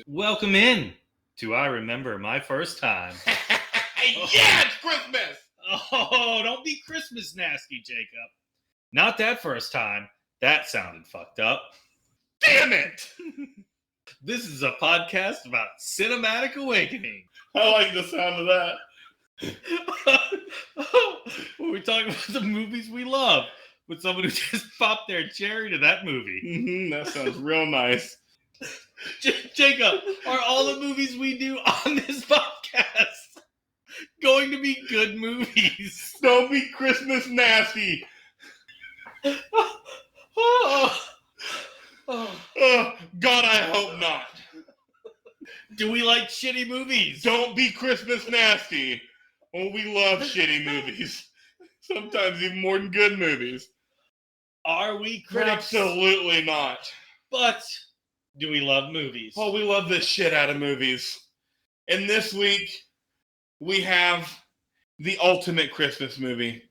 Welcome in to I Remember My First Time. Yeah, it's Christmas! Oh, don't be Christmas nasty, Jacob. Not that first time. That sounded fucked up. Damn it! This is a podcast about cinematic awakening. I like the sound of that. We're talking about the movies we love with someone who just popped their cherry to that movie. That sounds real nice. Jacob, are all the movies we do on this podcast going to be good movies? Don't be Christmas nasty. Oh, God, I hope not. Do we like shitty movies? Don't be Christmas nasty. Oh, we love shitty movies. Sometimes even more than good movies. Are we critics? Absolutely not. But do we love movies? Oh, we love this shit out of movies. And this week, we have the ultimate Christmas movie.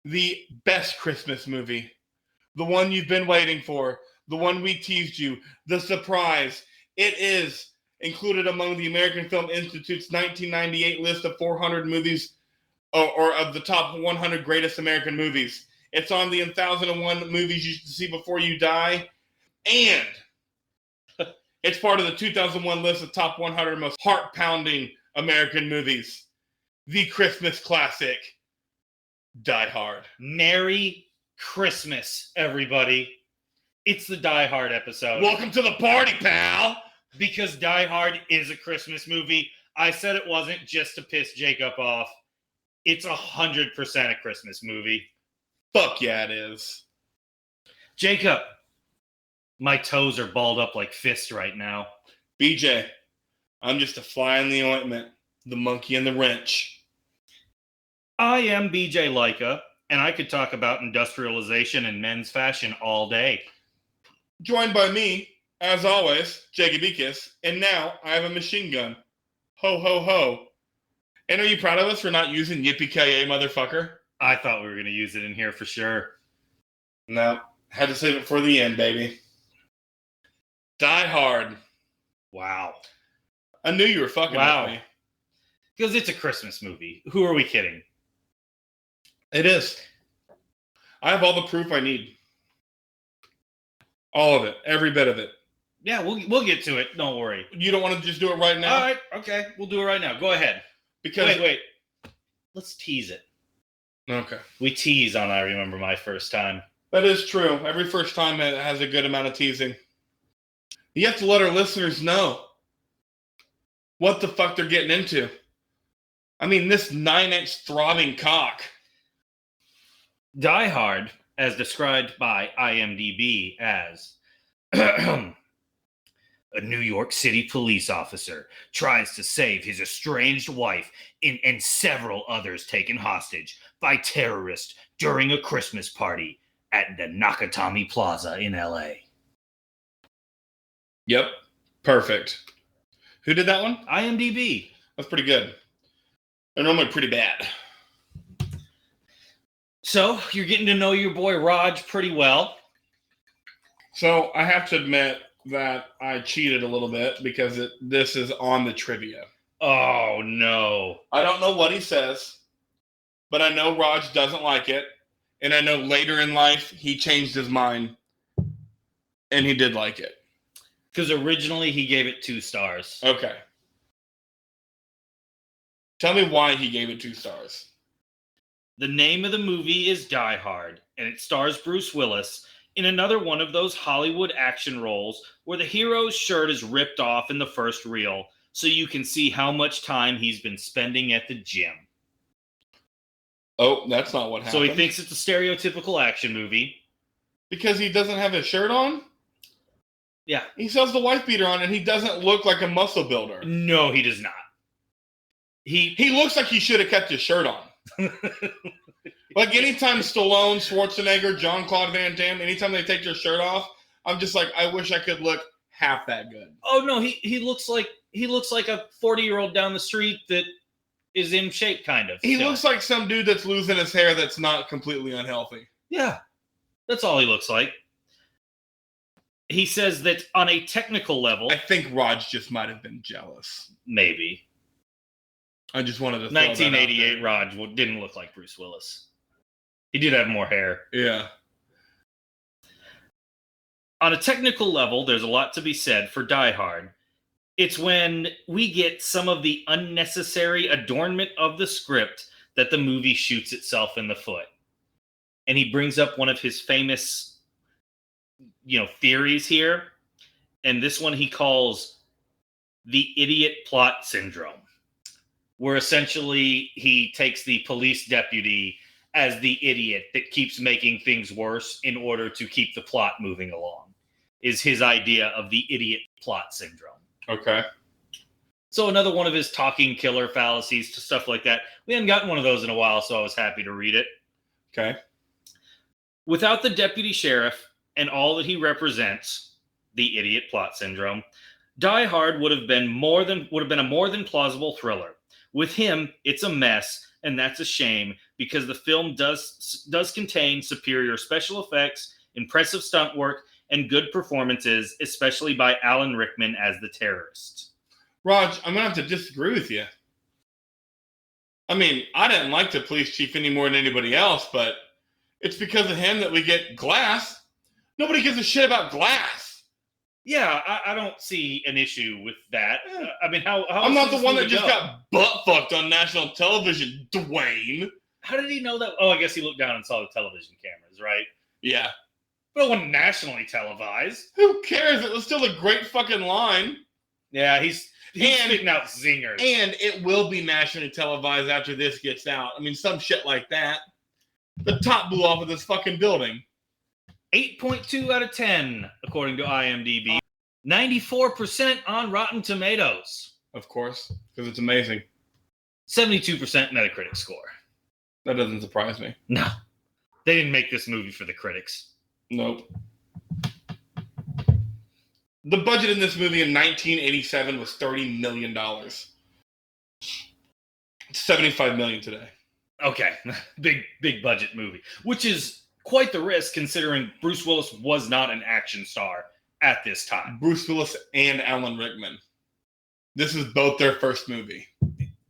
The best Christmas movie. The one you've been waiting for. The one we teased you. The surprise. It is included among the American Film Institute's 1998 list of 400 movies, or of the top 100 greatest American movies. It's on the 1001 movies you should see before you die. And it's part of the 2001 list of top 100 most heart-pounding American movies. The Christmas classic, Die Hard. Merry Christmas, everybody. It's the Die Hard episode. Welcome to the party, pal! Because Die Hard is a Christmas movie. I said it wasn't just to piss Jacob off. It's 100% a Christmas movie. Fuck yeah, it is. Jacob, my toes are balled up like fists right now. BJ, I'm just a fly in the ointment. The monkey in the wrench. I am BJ Leica, and I could talk about industrialization and men's fashion all day. Joined by me, as always, Jacob Ekus, and now I have a machine gun. Ho, ho, ho. And are you proud of us for not using Yippee-Ki-Yay, motherfucker? I thought we were going to use it in here for sure. No, had to save it for the end, baby. Die Hard. Wow. I knew you were fucking with me. Because it's a Christmas movie. Who are we kidding? It is. I have all the proof I need. All of it. Every bit of it. Yeah, we'll get to it. Don't worry. You don't want to just do it right now? All right. Okay. We'll do it right now. Go ahead. Because Wait. Let's tease it. Okay. We tease on I Remember My First Time. That is true. Every first time it has a good amount of teasing. You have to let our listeners know what the fuck they're getting into. I mean, this 9-inch throbbing cock. Die Hard, as described by IMDb as a New York City police officer tries to save his estranged wife and several others taken hostage by terrorists during a Christmas party at the Nakatomi Plaza in LA. Yep. Perfect. Who did that one? IMDb. That's pretty good. They're normally pretty bad. So, you're getting to know your boy Raj pretty well. So, I have to admit that I cheated a little bit because this is on the trivia. Oh, no. I don't know what he says, but I know Raj doesn't like it. And I know later in life, he changed his mind. And he did like it. Because originally he gave it 2 stars. Okay. Tell me why he gave it 2 stars. The name of the movie is Die Hard, and it stars Bruce Willis in another one of those Hollywood action roles where the hero's shirt is ripped off in the first reel so you can see how much time he's been spending at the gym. Oh, that's not what happened. So he thinks it's a stereotypical action movie. Because he doesn't have his shirt on? Yeah. He sells the wife beater on and he doesn't look like a muscle builder. No, he does not. He looks like he should have kept his shirt on. Like anytime Stallone, Schwarzenegger, Jean-Claude Van Damme, anytime they take their shirt off, I'm just like, I wish I could look half that good. Oh no, he looks like a 40-year-old down the street that is in shape, kind of. He looks like some dude that's losing his hair that's not completely unhealthy. Yeah, that's all he looks like. He says that on a technical level, I think Raj just might have been jealous. maybe. I just wanted to throw that out 1988 there. Raj didn't look like Bruce Willis. He did have more hair. Yeah. On a technical level, there's a lot to be said for Die Hard. It's when we get some of the unnecessary adornment of the script that the movie shoots itself in the foot. And he brings up one of his famous, theories here. And this one he calls the idiot plot syndrome, where essentially he takes the police deputy as the idiot that keeps making things worse in order to keep the plot moving along, is his idea of the idiot plot syndrome. Okay. So another one of his talking killer fallacies to stuff like that. We hadn't gotten one of those in a while, so I was happy to read it. Okay. Without the deputy sheriff and all that he represents, the idiot plot syndrome, Die Hard would have been a more than plausible thriller. With him, it's a mess, and that's a shame because the film does contain superior special effects, impressive stunt work, and good performances, especially by Alan Rickman as the terrorist. Raj, I'm gonna have to disagree with you. I mean, I didn't like the police chief any more than anybody else, but it's because of him that we get Glass. Nobody gives a shit about Glass. Yeah, I don't see an issue with that. I mean, how I'm not the one that just got butt fucked on national television, Dwayne. How did he know that? Oh, I guess he looked down and saw the television cameras, right? Yeah. But it wasn't nationally televised. Who cares? It was still a great fucking line. Yeah, he's spitting out zingers. And it will be nationally televised after this gets out. I mean, some shit like that. The top blew off of this fucking building. 8.2 out of 10, according to IMDb. 94% on Rotten Tomatoes. Of course, because it's amazing. 72% Metacritic score. That doesn't surprise me. No. They didn't make this movie for the critics. Nope. The budget in this movie in 1987 was $30 million. It's $75 million today. Okay. Big budget movie. Which is quite the risk considering Bruce Willis was not an action star at this time. Bruce Willis and Alan Rickman. This is both their first movie.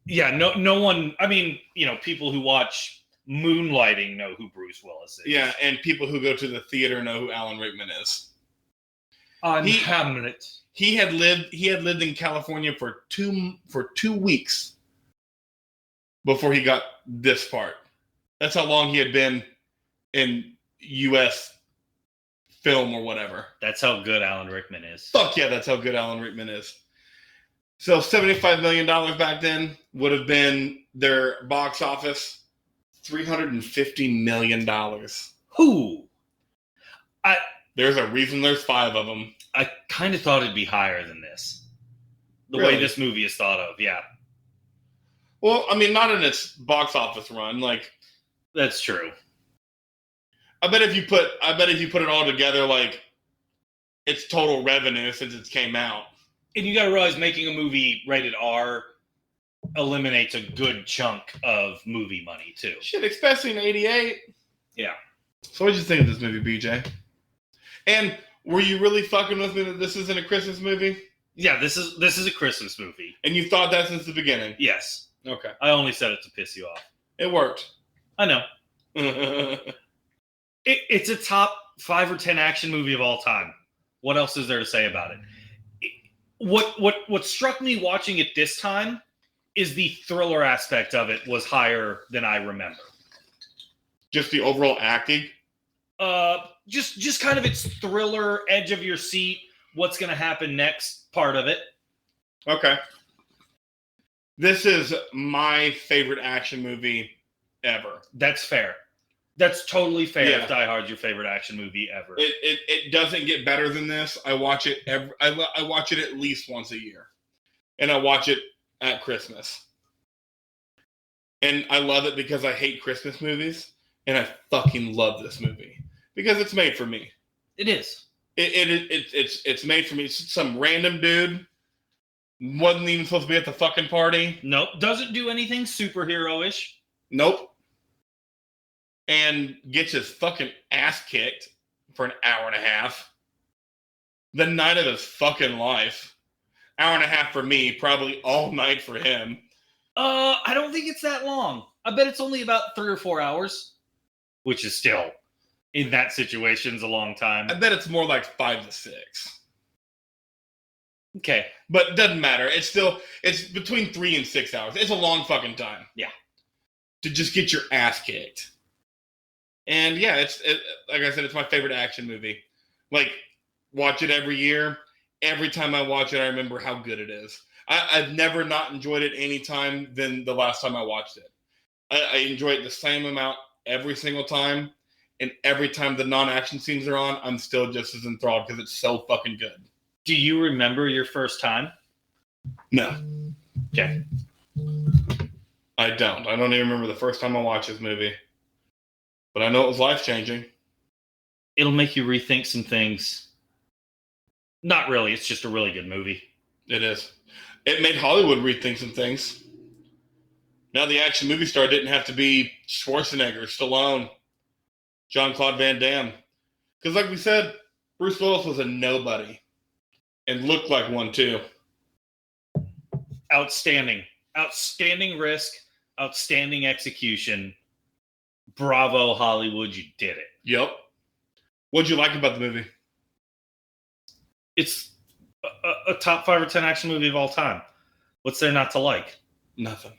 Yeah, no one, I mean, people who watch Moonlighting know who Bruce Willis is. Yeah, and people who go to the theater know who Alan Rickman is. Hamlet. He had lived in California for two weeks before he got this part. That's how long he had been in U.S. film or whatever. That's how good Alan Rickman is. Fuck yeah, that's how good Alan Rickman is. So $75 million back then would have been their box office. $350 million. Who? There's a reason there's 5 of them. I kind of thought it'd be higher than this. The Really? way this movie is thought of, yeah. Well, I mean, not in its box office run. Like, that's true. I bet if you put it all together, like, its total revenue since it came out. And you got to realize making a movie rated R eliminates a good chunk of movie money too. Shit, especially in '88. Yeah. So what did you think of this movie, BJ? And were you really fucking with me that this isn't a Christmas movie? Yeah, this is a Christmas movie. And you thought that since the beginning? Yes. Okay. I only said it to piss you off. It worked. I know. It's a top 5 or 10 action movie of all time. What else is there to say about it? What struck me watching it this time is the thriller aspect of it was higher than I remember. Just the overall acting? Just kind of its thriller, edge of your seat, what's going to happen next part of it. Okay. This is my favorite action movie ever. That's fair. That's totally fair. Yeah. If Die Hard's your favorite action movie ever. It doesn't get better than this. I watch it I watch it at least once a year. And I watch it at Christmas. And I love it because I hate Christmas movies. And I fucking love this movie. Because it's made for me. It is. It's made for me. It's some random dude. Wasn't even supposed to be at the fucking party. Nope. Doesn't do anything superhero-ish. Nope. And gets his fucking ass kicked for an hour and a half. The night of his fucking life. Hour and a half for me, probably all night for him. I don't think it's that long. I bet it's only about 3 or 4 hours, which is still, in that situation, is a long time. I bet it's more like 5 to 6. Okay. But it doesn't matter. It's between 3 and 6 hours. It's a long fucking time. Yeah. To just get your ass kicked. And yeah, like I said, it's my favorite action movie. Like, watch it every year. Every time I watch it, I remember how good it is. I've never not enjoyed it any time than the last time I watched it. I enjoy it the same amount every single time. And every time the non-action scenes are on, I'm still just as enthralled because it's so fucking good. Do you remember your first time? No. Okay. I don't. I don't even remember the first time I watched this movie. But I know it was life-changing. It'll make you rethink some things. Not really. It's just a really good movie. It is. It made Hollywood rethink some things. Now the action movie star didn't have to be Schwarzenegger, Stallone, Jean-Claude Van Damme. Because like we said, Bruce Willis was a nobody. And looked like one too. Outstanding. Outstanding risk. Outstanding execution. Bravo, Hollywood. You did it. Yep. What'd you like about the movie? It's a top 5 or 10 action movie of all time. What's there not to like? Nothing.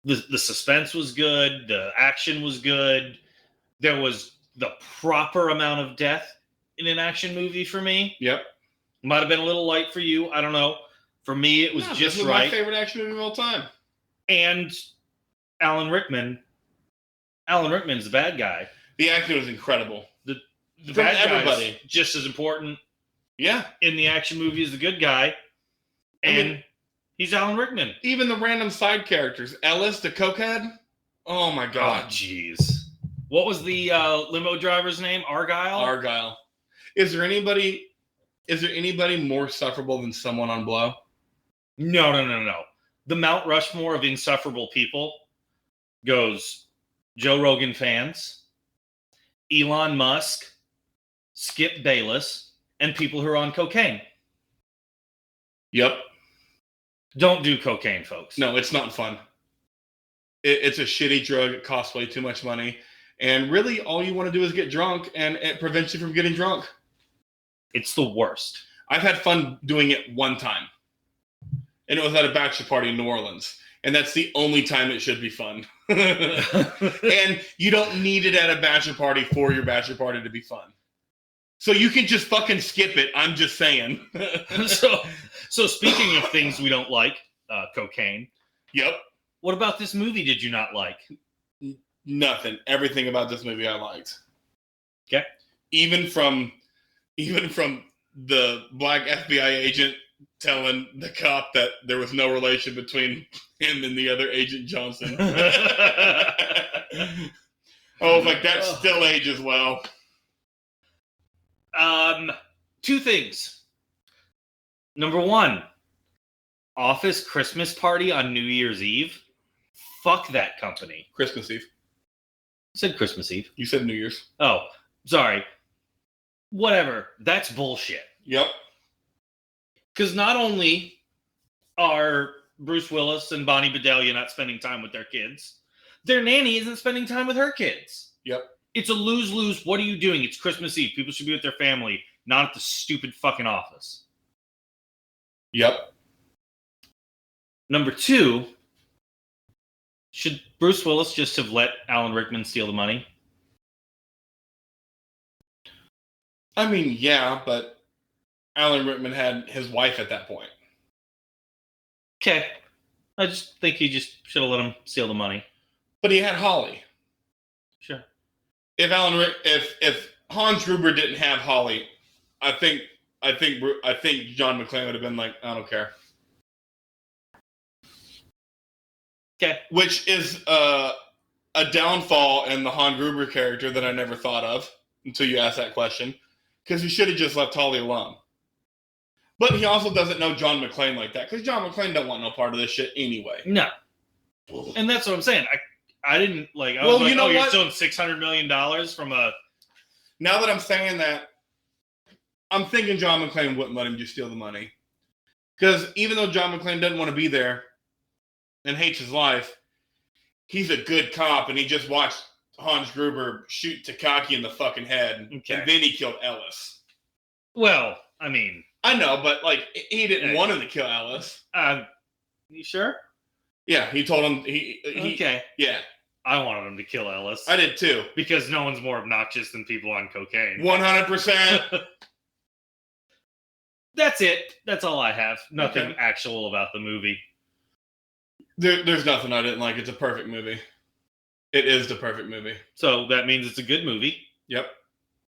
The suspense was good. The action was good. There was the proper amount of death in an action movie for me. Yep. Might have been a little light for you. I don't know. For me, it was just this was right. My favorite action movie of all time. And Alan Rickman. Alan Rickman's the bad guy. The acting was incredible. The bad everybody. guy's just as important. Yeah. In the action movie as the good guy. And he's Alan Rickman. Even the random side characters. Ellis, the cokehead. Oh my god. Oh, jeez. What was the limo driver's name? Argyle. Is there anybody more sufferable than someone on Blow? No. The Mount Rushmore of insufferable people goes Joe Rogan fans, Elon Musk, Skip Bayless, and people who are on cocaine. Yep. Don't do cocaine, folks. No, it's not fun. It's a shitty drug. It costs way too much money. And really, all you want to do is get drunk, and it prevents you from getting drunk. It's the worst. I've had fun doing it one time. And it was at a bachelor party in New Orleans. And that's the only time it should be fun. And you don't need it at a bachelor party for your bachelor party to be fun. So you can just fucking skip it. I'm just saying. So speaking of things we don't like, cocaine. Yep. What about this movie did you not like? Nothing. Everything about this movie I liked. Okay. Even from the black FBI agent telling the cop that there was no relation between him and the other Agent Johnson. I was like, that still ages well. 2 things. Number 1, Office Christmas party on New Year's Eve. Fuck that company. Christmas Eve. I said Christmas Eve. You said New Year's. Oh, sorry. Whatever. That's bullshit. Yep. Because not only are Bruce Willis and Bonnie Bedelia not spending time with their kids, their nanny isn't spending time with her kids. Yep. It's a lose-lose. What are you doing? It's Christmas Eve. People should be with their family, not at the stupid fucking office. Yep. Number 2, should Bruce Willis just have let Alan Rickman steal the money? I mean, yeah, but Alan Rickman had his wife at that point. Okay. I just think he just should have let him steal the money. But he had Holly. Sure. If Hans Gruber didn't have Holly, I think John McClane would have been like, I don't care. Okay. Which is a downfall in the Han Gruber character that I never thought of until you asked that question. Because he should have just left Holly alone. But he also doesn't know John McClane like that. Because John McClane don't want no part of this shit anyway. No. And that's what I'm saying. I didn't like. I Well, was like, you know you're what? stealing $600 million from a. Now that I'm saying that, I'm thinking John McClane wouldn't let him just steal the money. Because even though John McClane doesn't want to be there and hates his life, he's a good cop, and he just watched Hans Gruber shoot Takaki in the fucking head, Okay. and then he killed Ellis. Well, I mean, I know, but like he didn't want him to kill Ellis. you sure? Yeah, he told him. He Okay. Yeah, I wanted him to kill Ellis. I did too. Because no one's more obnoxious than people on cocaine. 100%. That's it. That's all I have. Nothing Okay. actual about the movie. There's nothing I didn't like. It's a perfect movie. It is the perfect movie. So that means it's a good movie. Yep.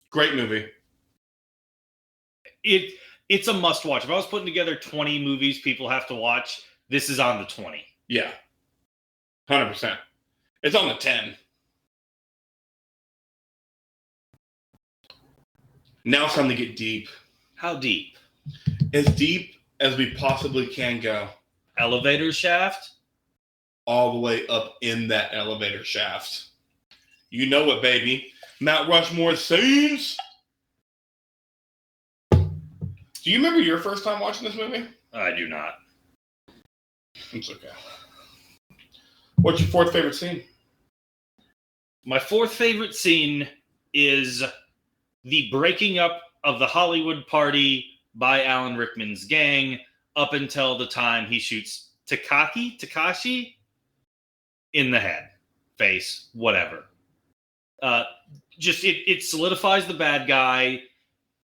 Great movie. It's a must watch. If I was putting together 20 movies people have to watch, this is on the 20. Yeah. 100%. It's on the 10. Now it's time to get deep. How deep? As deep as we possibly can go. Elevator shaft? All the way up in that elevator shaft. You know it, baby. Mount Rushmore scenes. Do you remember your first time watching this movie? I do not. It's okay. What's your fourth favorite scene? My fourth favorite scene is the breaking up of the Hollywood party by Alan Rickman's gang up until the time he shoots Takashi in the head, face, whatever. It solidifies the bad guy.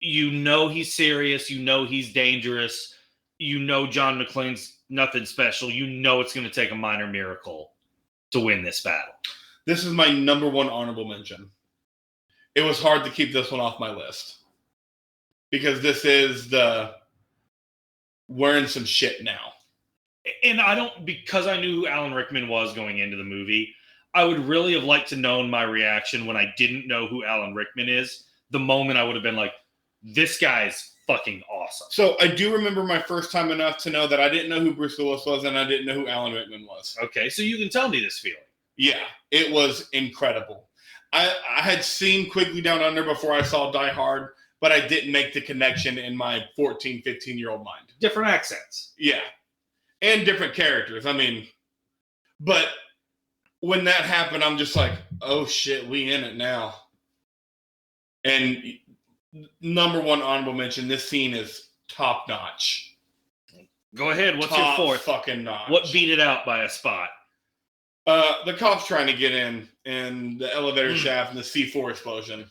You know he's serious. You know he's dangerous. You know John McClane's nothing special. You know it's going to take a minor miracle to win this battle. This is my number one honorable mention. It was hard to keep this one off my list. Because this is the wearing some shit now. And because I knew who Alan Rickman was going into the movie, I would really have liked to known my reaction when I didn't know who Alan Rickman is. The moment I would have been like, this guy's fucking awesome. So I do remember my first time enough to know that I didn't know who Bruce Willis was and I didn't know who Alan Rickman was. Okay, so you can tell me this feeling. Yeah, it was incredible. I had seen Quigley Down Under before I saw Die Hard, but I didn't make the connection in my 14, 15-year-old mind. Different accents. Yeah. And different characters. I mean, but when that happened, I'm just like, oh shit, we in it now. And number one honorable mention, this scene is top notch. Go ahead. What's top your fourth? Fucking notch. What beat it out by a spot? The cops trying to get in and the elevator shaft and the C4 explosion.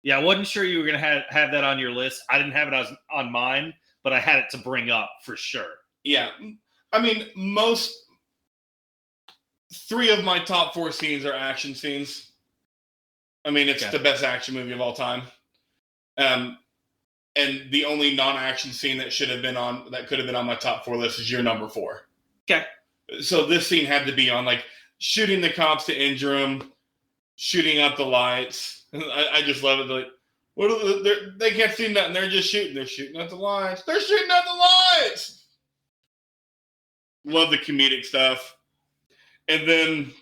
Yeah, I wasn't sure you were going to have that on your list. I didn't have it on mine, but I had it to bring up for sure. Yeah. I mean, three of my top four scenes are action scenes. I mean, it's the best action movie of all time. And the only non-action scene that could have been on my top four list is your number 4. Okay. So this scene had to be on, like, shooting the cops to injure them, shooting out the lights. I just love it. Like, they can't see nothing. They're just shooting. They're shooting at the lights. They're shooting at the lights. Love the comedic stuff. And then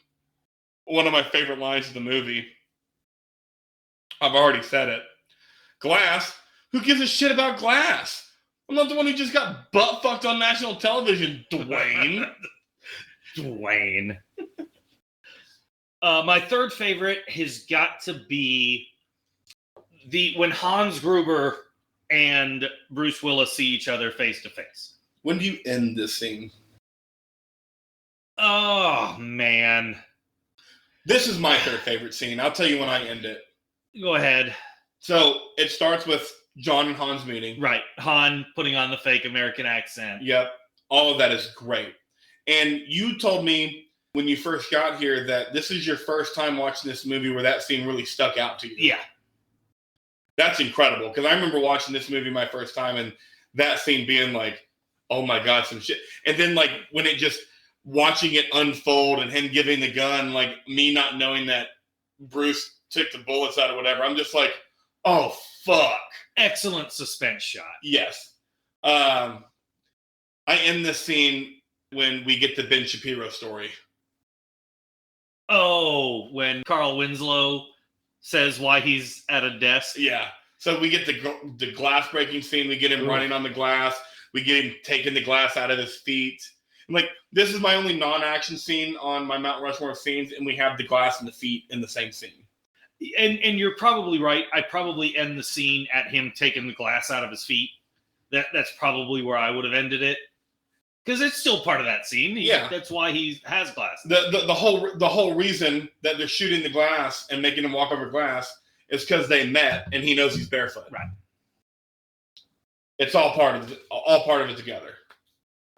one of my favorite lines of the movie, I've already said it. Glass? Who gives a shit about Glass? I'm not the one who just got butt fucked on national television, Dwayne. Dwayne. My third favorite has got to be when Hans Gruber and Bruce Willis see each other face to face. When do you end this scene? Oh, man. This is my third favorite scene. I'll tell you when I end it. Go ahead. So it starts with John and Hans meeting. Right. Han putting on the fake American accent. Yep. All of that is great. And you told me when you first got here that this is your first time watching this movie where that scene really stuck out to you. Yeah. That's incredible. Because I remember watching this movie my first time and that scene being like, oh my God, some shit. And then like when it just watching it unfold and him giving the gun, like me not knowing that Bruce took the bullets out or whatever, I'm just like, oh, fuck. Excellent suspense shot. Yes. I end this scene when we get the Ben Shapiro story. Oh, when Carl Winslow says why he's at a desk. Yeah. So we get the glass breaking scene. We get him running on the glass. We get him taking the glass out of his feet. And like, this is my only non-action scene on my Mount Rushmore of scenes, and we have the glass and the feet in the same scene. And you're probably right. I probably end the scene at him taking the glass out of his feet. That's probably where I would have ended it, because it's still part of that scene. That's why he has glasses. The whole reason that they're shooting the glass and making him walk over glass is because they met and he knows he's barefoot. Right. It's all part of it together.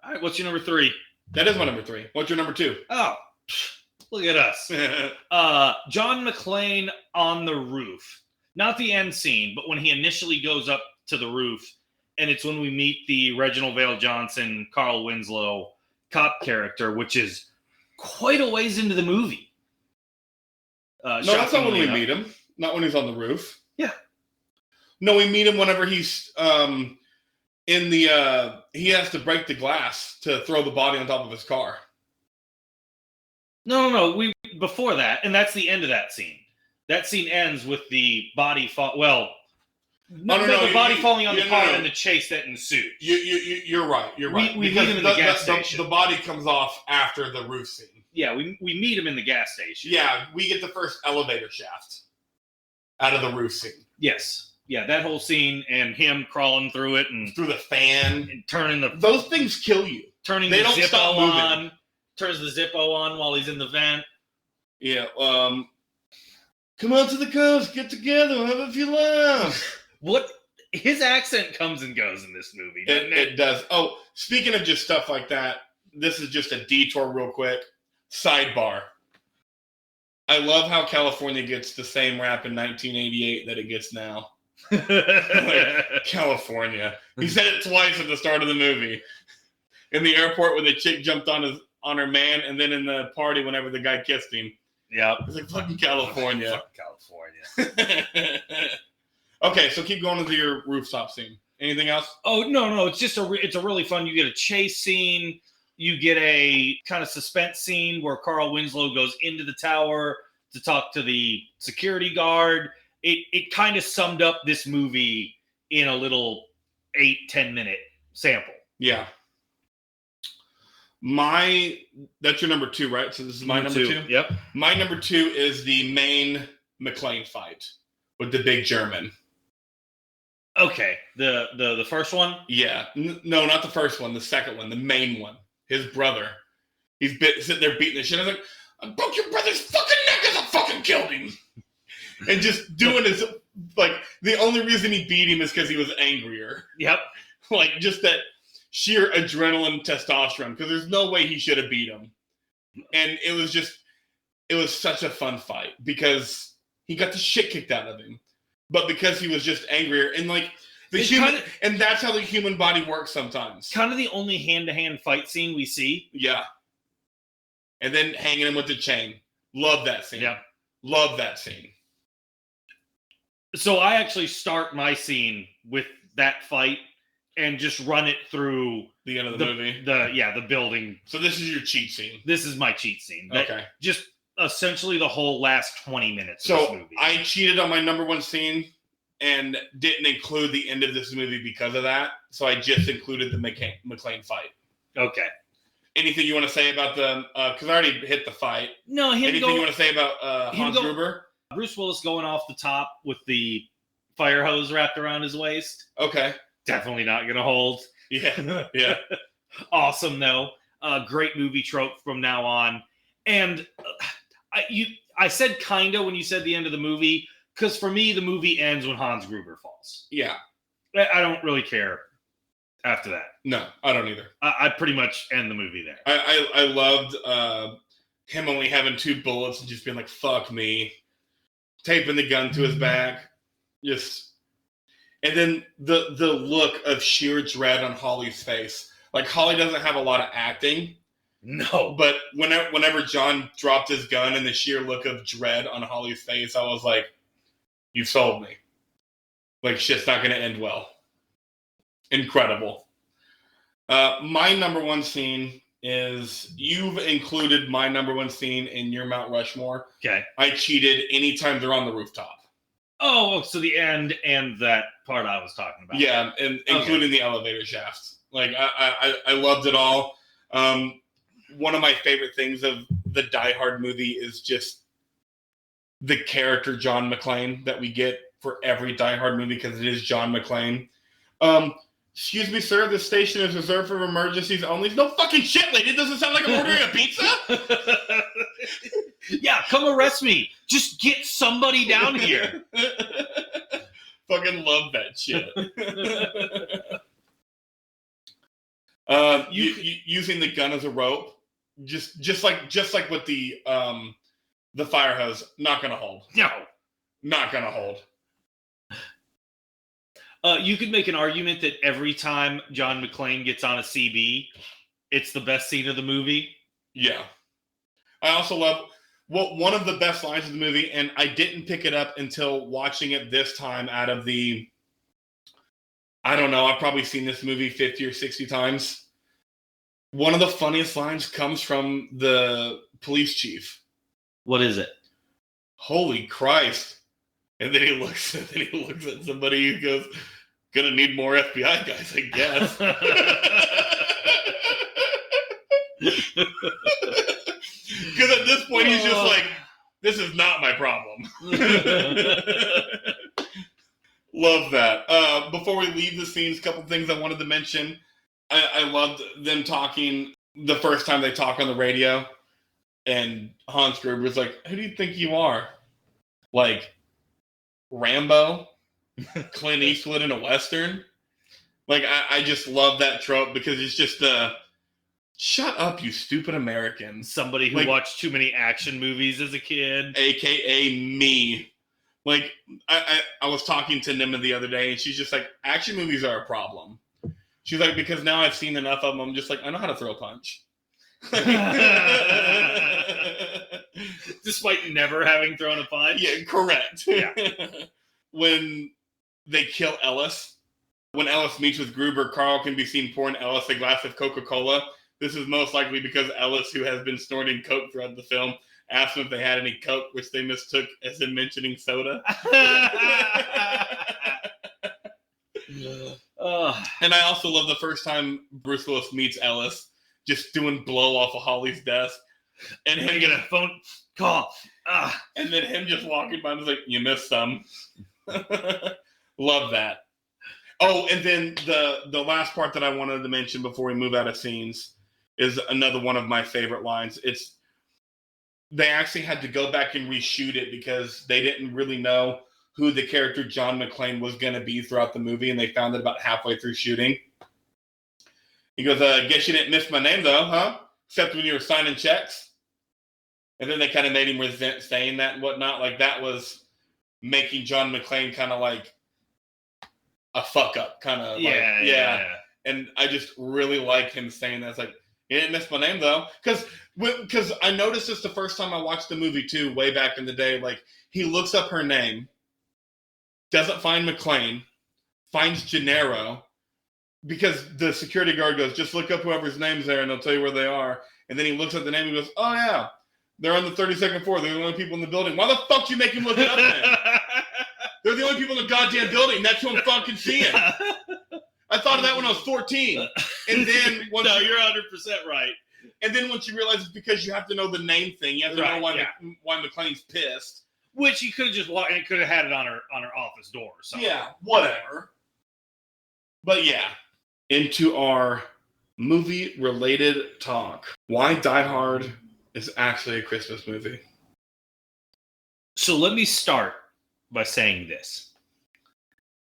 All right. What's your number 3? That is my number 3. What's your number 2? Oh, look at us. John McClane on the roof. Not the end scene, but when he initially goes up to the roof, and it's when we meet the Reginald Vale Johnson, Carl Winslow cop character, which is quite a ways into the movie. No, that's not when we meet him. Not when he's on the roof. Yeah. No, we meet him whenever he's in the he has to break the glass to throw the body on top of his car. No. Before that, and that's the end of that scene. That scene ends with the body fall. Well, the body falling on the car and the chase that ensues. You're right. You're right. We meet him in the gas station. The body comes off after the roof scene. Yeah, we meet him in the gas station. Yeah, we get the first elevator shaft out of the roof scene. Yes. Yeah, that whole scene and him crawling through it and through the fan and turning those things kill you. Turning the Zippo on. Turns the Zippo on while he's in the vent. Yeah. Come on to the coast, get together, have a few laughs. What? His accent comes and goes in this movie, doesn't it? It does. Oh, speaking of just stuff like that, this is just a detour real quick. Sidebar. I love how California gets the same rap in 1988 that it gets now. Like, California. He said it twice at the start of the movie. In the airport when the chick jumped on her man, and then in the party whenever the guy kissed him. Yeah. It's like, fucking California. Fucking California. Okay, so keep going into your rooftop scene. Anything else? Oh, no. It's just it's a really fun. You get a chase scene. You get a kind of suspense scene where Carl Winslow goes into the tower to talk to the security guard. It kind of summed up this movie in a little 8-10 minute sample. Yeah. That's your number 2, right? So this is my number 2? Yep. My number 2 is the main McClane fight with the big German. Okay. The first one? Yeah. No, not the first one. The second one. The main one. His brother. He's sitting there beating the shit. I was like, I broke your brother's fucking neck as I fucking killed him. And just doing his, like, the only reason he beat him is because he was angrier. Yep. Like, just that sheer adrenaline testosterone, because there's no way he should have beat him. And it was such a fun fight because he got the shit kicked out of him. But because he was just angrier, and like and that's how the human body works sometimes. Kind of the only hand-to-hand fight scene we see. Yeah. And then hanging him with the chain. Love that scene. Yeah. Love that scene. So I actually start my scene with that fight and just run it through the end of the movie. The building. So this is your cheat scene. This is my cheat scene. Okay. Just essentially the whole last 20 minutes of this movie. I cheated on my number 1 scene and didn't include the end of this movie because of that. So I just included the McClane fight. Okay. Anything you want to say about the because I already hit the fight. No, anything you want to say about Hans Gruber? Bruce Willis going off the top with the fire hose wrapped around his waist. Okay. Definitely not going to hold. Yeah. Yeah. Awesome, though. Great movie trope from now on. And I said kinda when you said the end of the movie, because for me, the movie ends when Hans Gruber falls. Yeah. I don't really care after that. No, I don't either. I pretty much end the movie there. I loved him only having 2 bullets and just being like, fuck me. Taping the gun to his back. Just... And then the look of sheer dread on Holly's face. Like, Holly doesn't have a lot of acting. No. But whenever John dropped his gun and the sheer look of dread on Holly's face, I was like, you sold me. Like, shit's not going to end well. Incredible. My number 1 scene is, you've included my number 1 scene in your Mount Rushmore. Okay. I cheated anytime they're on the rooftop. Oh, so the end and that part I was talking about. Yeah, and including the elevator shafts. Like I loved it all. One of my favorite things of the Die Hard movie is just the character John McClane that we get for every Die Hard movie, because it is John McClane. Um, Excuse me, sir, this station is reserved for emergencies only. No fucking shit, lady. It doesn't sound like I'm ordering a pizza. Yeah, come arrest me. Just get somebody down here. Fucking love that shit. Using the gun as a rope, just like with the fire hose, not gonna hold. No, not gonna hold. You could make an argument that every time John McClane gets on a CB, it's the best scene of the movie. Yeah. I also love one of the best lines of the movie, and I didn't pick it up until watching it this time out of the, I don't know, I've probably seen this movie 50 or 60 times. One of the funniest lines comes from the police chief. What is it? Holy Christ. And then he looks at somebody who goes, gonna need more FBI guys, I guess. Because at this point, he's just like, this is not my problem. Love that. Before we leave the scenes, a couple things I wanted to mention. I loved them talking the first time they talk on the radio. And Hans Gruber's like, who do you think you are? Like, Rambo? Clint Eastwood in a Western? Like, I just love that trope, because it's just shut up, you stupid Americans. Somebody who watched too many action movies as a kid. AKA me. Like, I was talking to Nima the other day, and she's just like, action movies are a problem. She's like, because now I've seen enough of them, I'm just like, I know how to throw a punch. Despite never having thrown a punch? Yeah, correct. Yeah. When they kill Ellis, when Ellis meets with Gruber, Carl can be seen pouring Ellis a glass of Coca-Cola. This is most likely because Ellis, who has been snorting Coke throughout the film, asked them if they had any Coke, which they mistook as him mentioning soda. And I also love the first time Bruce Willis meets Ellis, just doing blow off of Holly's desk. And him get a phone call. And then him just walking by and was like, you missed some. Love that. Oh, and then the last part that I wanted to mention before we move out of scenes is another one of my favorite lines. They actually had to go back and reshoot it because they didn't really know who the character John McClane was going to be throughout the movie, and they found it about halfway through shooting. He goes, guess you didn't miss my name, though, huh? Except when you were signing checks. And then they kind of made him resent saying that and whatnot. Like, that was making John McClane kind of like a fuck up. Kind of yeah. And I just really like him saying that. It's like, you didn't miss my name, though. Because I noticed this the first time I watched the movie, too, way back in the day. Like, he looks up her name, doesn't find McClane, finds Gennaro, because the security guard goes, just look up whoever's name's there and they'll tell you where they are. And then he looks at the name and goes, oh, yeah, they're on the 32nd floor. They're the only people in the building. Why the fuck do you make him look it up then? They're the only people in the goddamn building. That's who I'm fucking seeing. I thought of that when I was 14. And then you're 100% right. And then once you realize it's because you have to know the name thing, you have to know why McClane's pissed. Which you could have just walked and could have had it on her office door or something. Yeah, whatever. But yeah, into our movie-related talk. Why Die Hard is actually a Christmas movie. So let me start by saying this.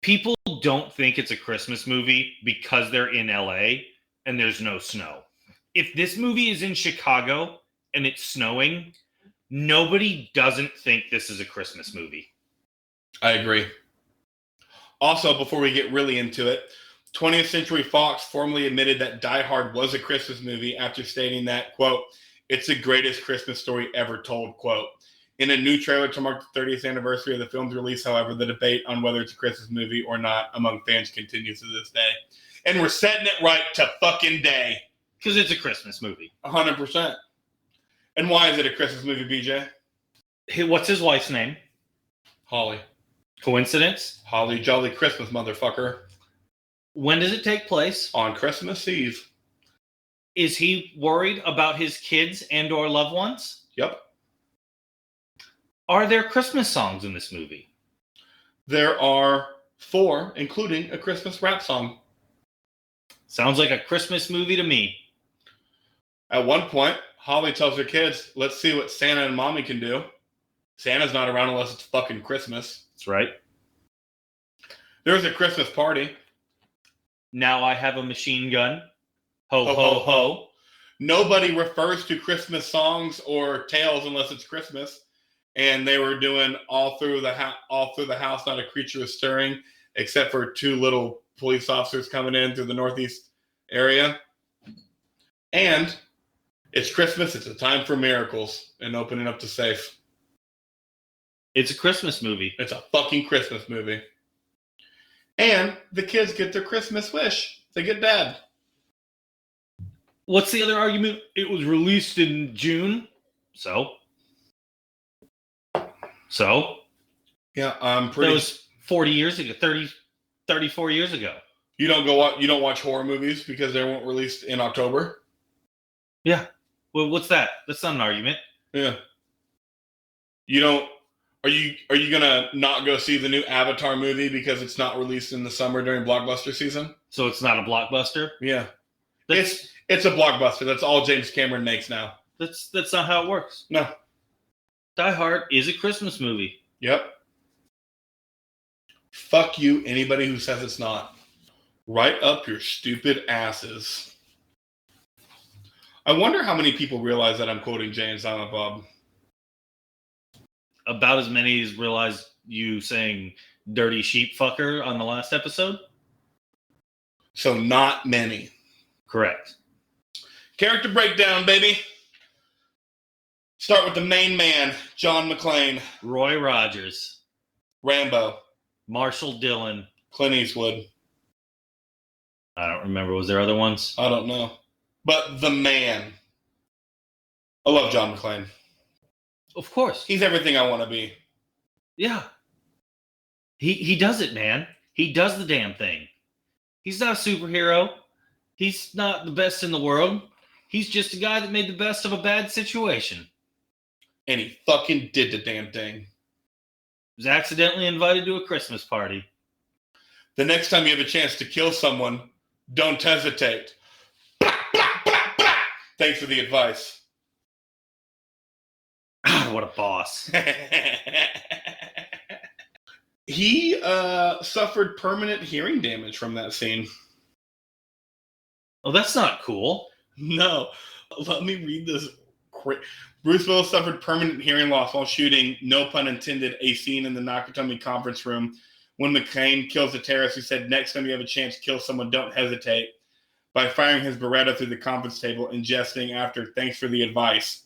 People don't think it's a Christmas movie because they're in LA and there's no snow. If this movie is in Chicago and it's snowing, nobody doesn't think this is a Christmas movie. I agree. Also, before we get really into it, 20th Century Fox formally admitted that Die Hard was a Christmas movie after stating that, quote, it's the greatest Christmas story ever told, quote. In a new trailer to mark the 30th anniversary of the film's release, however, the debate on whether it's a Christmas movie or not among fans continues to this day. And we're setting it right to fucking day. Because it's a Christmas movie. 100%. And why is it a Christmas movie, BJ? What's his wife's name? Holly. Coincidence? Holly jolly Christmas, motherfucker. When does it take place? On Christmas Eve. Is he worried about his kids and or loved ones? Yep. Are there Christmas songs in this movie? There are 4, including a Christmas rap song. Sounds like a Christmas movie to me. At one point, Holly tells her kids, let's see what Santa and Mommy can do. Santa's not around unless it's fucking Christmas. That's right. There's a Christmas party. Now I have a machine gun. Ho, ho, ho, ho. Nobody refers to Christmas songs or tales unless it's Christmas. And they were doing all through the house, not a creature was stirring, except for 2 little police officers coming in through the northeast area. And it's Christmas. It's a time for miracles and opening up the safe. It's a Christmas movie. It's a fucking Christmas movie. And the kids get their Christmas wish. They get dad. What's the other argument? It was released in June. So? Yeah, I'm pretty. That was 40 years ago, 34 years ago. You don't watch horror movies because they weren't released in October? Yeah. Well, what's that? That's not an argument. Yeah. You don't. Are you gonna not go see the new Avatar movie because it's not released in the summer during blockbuster season? So it's not a blockbuster? Yeah. It's a blockbuster. That's all James Cameron makes now. That's not how it works. No. Die Hard is a Christmas movie. Yep. Fuck you, anybody who says it's not. Right up your stupid asses. I wonder how many people realize that I'm quoting Jay and Silent Bob. About as many as realized you saying dirty sheep fucker on the last episode? So not many. Correct. Character breakdown, baby. Start with the main man, John McClane. Roy Rogers. Rambo. Marshall Dillon. Clint Eastwood. I don't remember. Was there other ones? I don't know. But the man. I love John McClane. Of course. He's everything I want to be. Yeah. He does it, man. He does the damn thing. He's not a superhero. He's not the best in the world. He's just a guy that made the best of a bad situation. And he fucking did the damn thing. Was accidentally invited to a Christmas party. The next time you have a chance to kill someone, don't hesitate. Blah, blah, blah, blah. Thanks for the advice. What a boss. He suffered permanent hearing damage from that scene. Oh, that's not cool. No. Let me read this. Bruce Willis suffered permanent hearing loss while shooting, no pun intended, a scene in the Nakatomi conference room when McClane kills the terrorist who said, next time you have a chance to kill someone, don't hesitate, by firing his Beretta through the conference table and jesting after, thanks for the advice.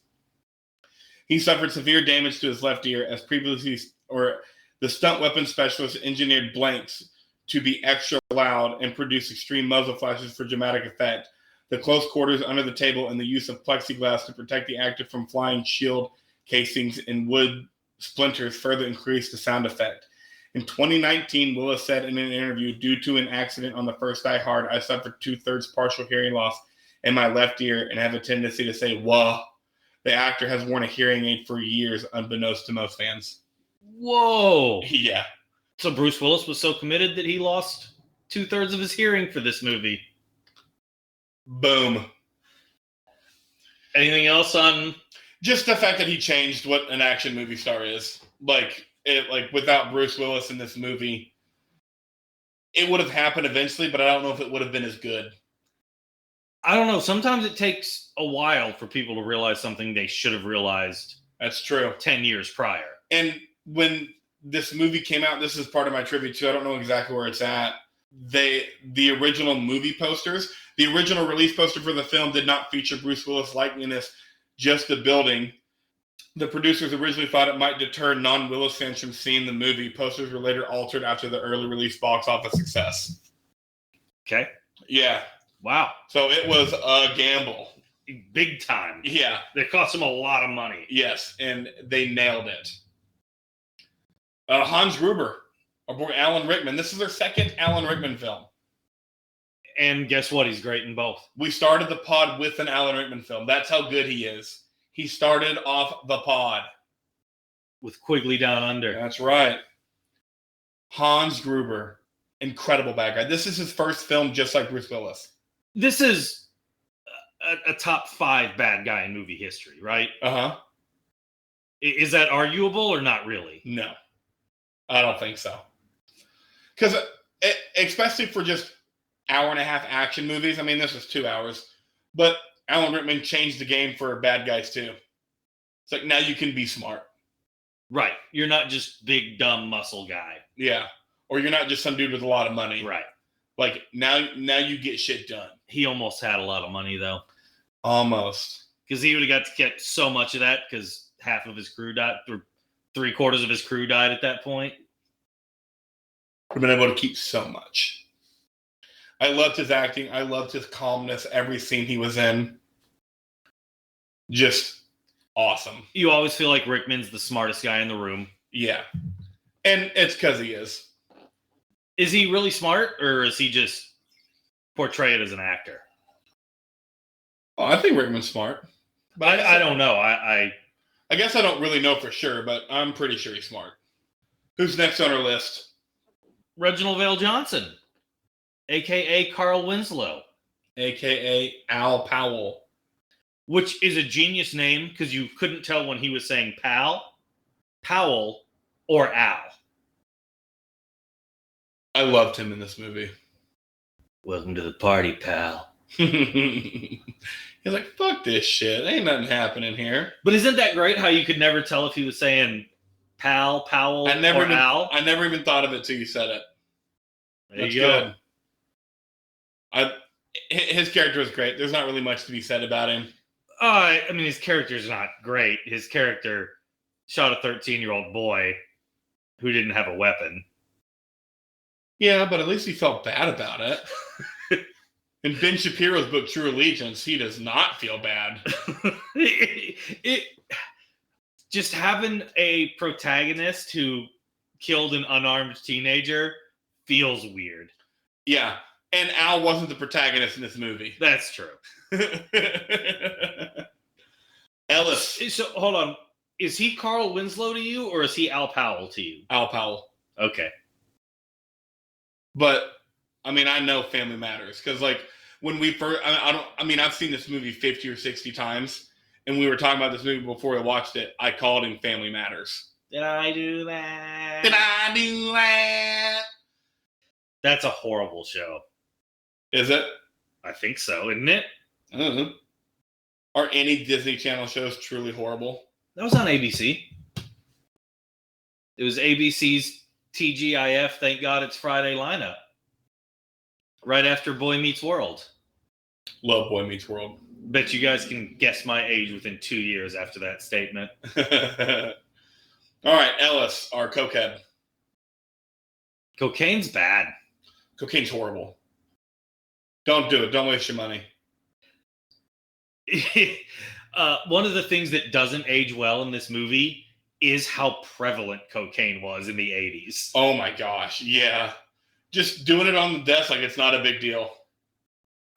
He suffered severe damage to his left ear as previously, or the stunt weapon specialist engineered blanks to be extra loud and produce extreme muzzle flashes for dramatic effect. The close quarters under the table and the use of plexiglass to protect the actor from flying shield casings and wood splinters further increased the sound effect. In 2019, Willis said in an interview, due to an accident on the first Die Hard, I suffered 2/3 partial hearing loss in my left ear and have a tendency to say, whoa. The actor has worn a hearing aid for years, unbeknownst to most fans. Whoa. Yeah. So Bruce Willis was so committed that he lost 2/3 of his hearing for this movie. Boom. Anything else on? Just the fact that he changed what an action movie star is. Like without Bruce Willis in this movie, it would have happened eventually, but I don't know if it would have been as good. I don't know. Sometimes it takes a while for people to realize something they should have realized. That's true. 10 years prior. And when this movie came out, this is part of my trivia too. I don't know exactly where it's at. The original movie posters, the original release poster for the film did not feature Bruce Willis likeness, just the building. The producers originally thought it might deter non-Willis fans from seeing the movie. Posters were later altered after the early release box office success. Okay. Yeah. Wow. So it was a gamble. Big time. Yeah. It cost them a lot of money. Yes, and they nailed it. Hans Gruber. Our boy Alan Rickman. This is their second Alan Rickman film. And guess what? He's great in both. We started the pod with an Alan Rickman film. That's how good he is. He started off the pod. With Quigley Down Under. That's right. Hans Gruber. Incredible bad guy. This is his first film just like Bruce Willis. This is a top 5 bad guy in movie history, right? Uh-huh. Is that arguable or not really? No. I don't think so. Because especially for just hour-and-a-half action movies, I mean, this was 2 hours, but Alan Rickman changed the game for bad guys too. It's like, now you can be smart. Right. You're not just big, dumb muscle guy. Yeah. Or you're not just some dude with a lot of money. Right. Like, now you get shit done. He almost had a lot of money, though. Almost. Because he would have got to get so much of that because half of his crew died, or 3/4 of his crew died at that point. I've been able to keep so much. I loved his acting. I loved his calmness. Every scene he was in. Just awesome. You always feel like Rickman's the smartest guy in the room. Yeah. And it's because he is. Is he really smart, or is he just portrayed as an actor? Oh, I think Rickman's smart. But I don't know. I guess I don't really know for sure, but I'm pretty sure he's smart. Who's next on our list? Reginald Vale Johnson, a.k.a. Carl Winslow. A.k.a. Al Powell. Which is a genius name because you couldn't tell when he was saying pal, Powell, or Al. I loved him in this movie. Welcome to the party, pal. He's like, fuck this shit. Ain't nothing happening here. But isn't that great how you could never tell if he was saying pal, Powell, or Al? I never even thought of it till you said it. There you go. Good. His character is great. There's not really much to be said about him. I mean, his character's not great. His character shot a 13-year-old boy who didn't have a weapon. Yeah, but at least he felt bad about it. In Ben Shapiro's book, True Allegiance, he does not feel bad. Just having a protagonist who killed an unarmed teenager feels weird. Yeah, and Al wasn't the protagonist in this movie. That's true. Ellis. So, hold on. Is he Carl Winslow to you, or is he Al Powell to you? Al Powell. Okay. But, I mean, I know Family Matters. Because, like, when we first... I've seen this movie 50 or 60 times. And we were talking about this movie before we watched it. I called him Family Matters. Did I do that? Did I do that? That's a horrible show. Is it? I think so, isn't it? I don't know. Are any Disney Channel shows truly horrible? That was on ABC. It was ABC's TGIF, Thank God It's Friday lineup. Right after Boy Meets World. Love Boy Meets World. Bet you guys can guess my age within 2 years after that statement. All right, Ellis, our cokehead. Cocaine's bad. Cocaine's horrible. Don't do it. Don't waste your money. One of the things that doesn't age well in this movie is how prevalent cocaine was in the 80s. Oh my gosh, yeah. Just doing it on the desk like it's not a big deal.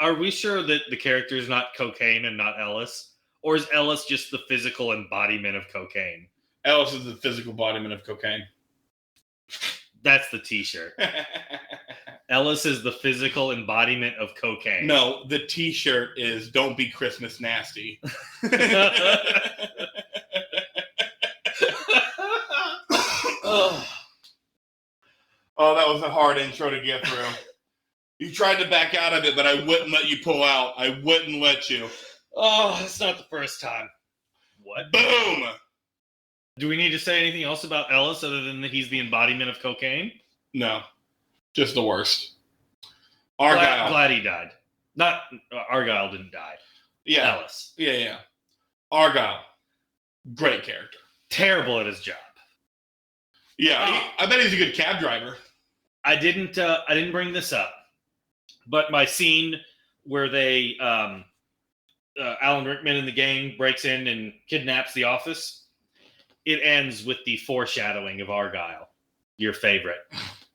Are we sure that the character is not cocaine and not Ellis? Or is Ellis just the physical embodiment of cocaine? Ellis is the physical embodiment of cocaine. That's the t-shirt. Ellis is the physical embodiment of cocaine. No, the t-shirt is Don't Be Christmas Nasty. Oh, that was a hard intro to get through. You tried to back out of it, but I wouldn't let you pull out. I wouldn't let you. Oh, it's not the first time. What? Boom! Do we need to say anything else about Ellis other than that he's the embodiment of cocaine? No. Just the worst. Argyle. Glad he died. Not Argyle didn't die. Yeah. Ellis. Yeah. Argyle. Great character. Terrible at his job. Yeah, I bet he's a good cab driver. I didn't bring this up, but my scene where they Alan Rickman and the gang breaks in and kidnaps the office, it ends with the foreshadowing of Argyle. your favorite,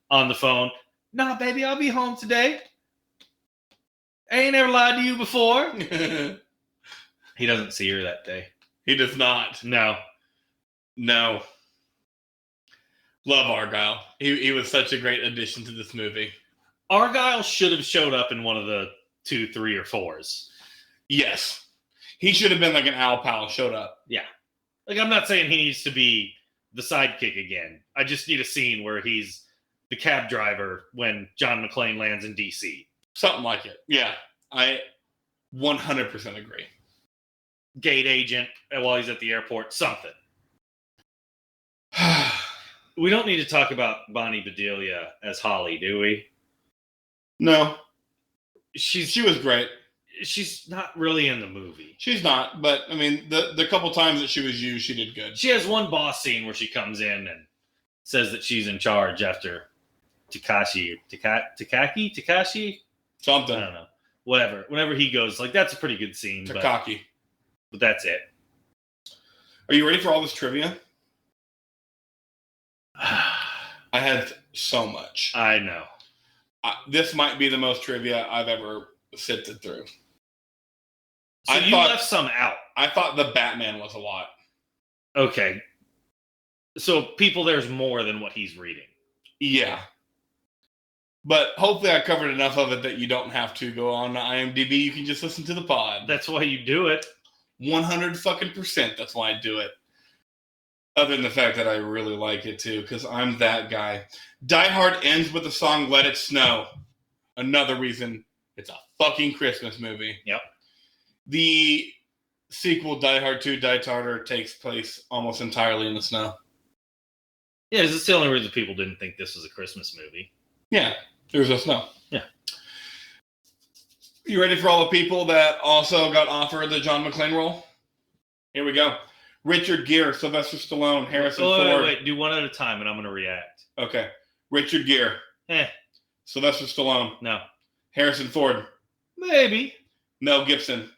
on the phone. Nah, baby, I'll be home today. I ain't ever lied to you before. He doesn't see her that day. He does not. No. No. Love Argyle. He was such a great addition to this movie. Argyle should have showed up in one of the 2, 3, or 4s. Yes. He should have been like an Al Pal showed up. Yeah. Like, I'm not saying he needs to be the sidekick again. I just need a scene where he's the cab driver when John McClane lands in D.C. Something like it. Yeah. I 100% agree. Gate agent while he's at the airport. Something. We don't need to talk about Bonnie Bedelia as Holly, do we? No. She was great. She's not really in the movie. She's not, but I mean, the couple times that she was used, she did good. She has one boss scene where she comes in and says that she's in charge after Takashi. Something. I don't know. Whatever. Whenever he goes, like, that's a pretty good scene. Takaki. But that's it. Are you ready for all this trivia? I had so much. I know. This might be the most trivia I've ever sifted through. So you left some out. I thought the Batman was a lot. Okay. So people, there's more than what he's reading. Yeah. But hopefully I covered enough of it that you don't have to go on IMDb. You can just listen to the pod. That's why you do it. 100% that's why I do it. Other than the fact that I really like it too, because I'm that guy. Die Hard ends with the song Let It Snow. Another reason it's a fucking Christmas movie. Yep. The sequel, Die Hard 2, Die Harder, takes place almost entirely in the snow. Yeah, it's the only reason people didn't think this was a Christmas movie. Yeah, there's no snow. Yeah. You ready for all the people that also got offered the John McClane role? Here we go. Richard Gere, Sylvester Stallone, Harrison Ford. Wait. Do one at a time, and I'm going to react. Okay. Richard Gere. Sylvester Stallone. No. Harrison Ford. Maybe. Mel Gibson.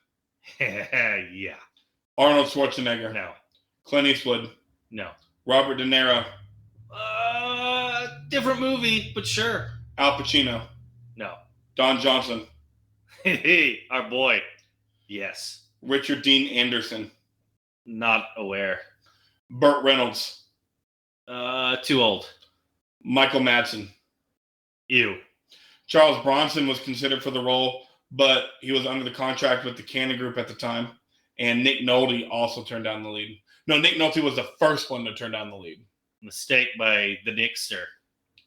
Yeah. Arnold Schwarzenegger. No. Clint Eastwood. No. Robert De Niro. Different movie, but sure. Al Pacino. No. Don Johnson. Hey, our boy. Yes. Richard Dean Anderson. Not aware. Burt Reynolds. Too old. Michael Madsen. Ew. Charles Bronson was considered for the role, but he was under the contract with the Cannon Group at the time. And Nick Nolte also turned down the lead. No, Nick Nolte was the first one to turn down the lead. Mistake by the Nickster.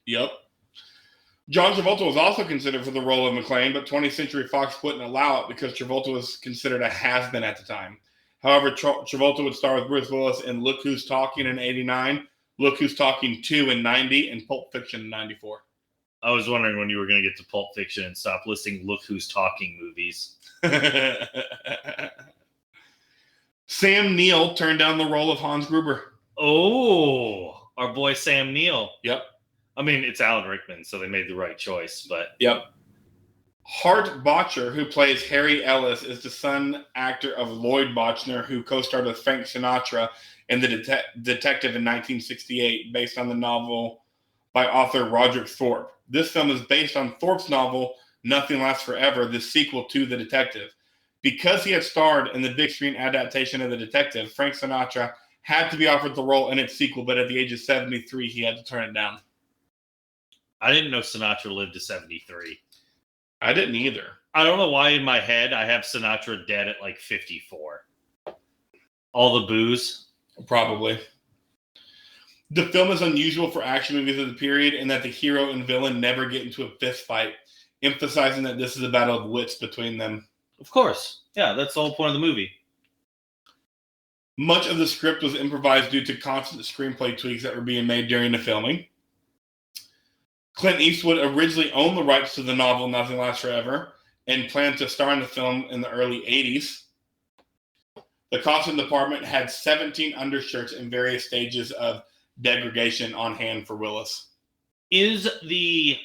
Yep. John Travolta was also considered for the role of McClane, but 20th Century Fox wouldn't allow it because Travolta was considered a has-been at the time. However, Travolta would star with Bruce Willis in Look Who's Talking in 89, Look Who's Talking 2 in 90, and Pulp Fiction in 94. I was wondering when you were going to get to Pulp Fiction and stop listing Look Who's Talking movies. Sam Neill turned down the role of Hans Gruber. Oh, our boy Sam Neill. Yep. I mean, it's Alan Rickman, so they made the right choice, but... Yep. Hart Botcher, who plays Harry Ellis, is the son actor of Lloyd Bochner, who co-starred with Frank Sinatra in The Detective in 1968, based on the novel by author Roderick Thorpe. This film is based on Thorpe's novel, Nothing Lasts Forever, the sequel to The Detective. Because he had starred in the big screen adaptation of The Detective, Frank Sinatra had to be offered the role in its sequel, but at the age of 73, he had to turn it down. I didn't know Sinatra lived to 73. I didn't either. I don't know why in my head I have Sinatra dead at like 54. All the booze? Probably. The film is unusual for action movies of the period in that the hero and villain never get into a fist fight, emphasizing that this is a battle of wits between them. Of course. Yeah, that's the whole point of the movie. Much of the script was improvised due to constant screenplay tweaks that were being made during the filming. Clint Eastwood originally owned the rights to the novel Nothing Lasts Forever and planned to star in the film in the early 80s. The costume department had 17 undershirts in various stages of degradation on hand for Willis. Is the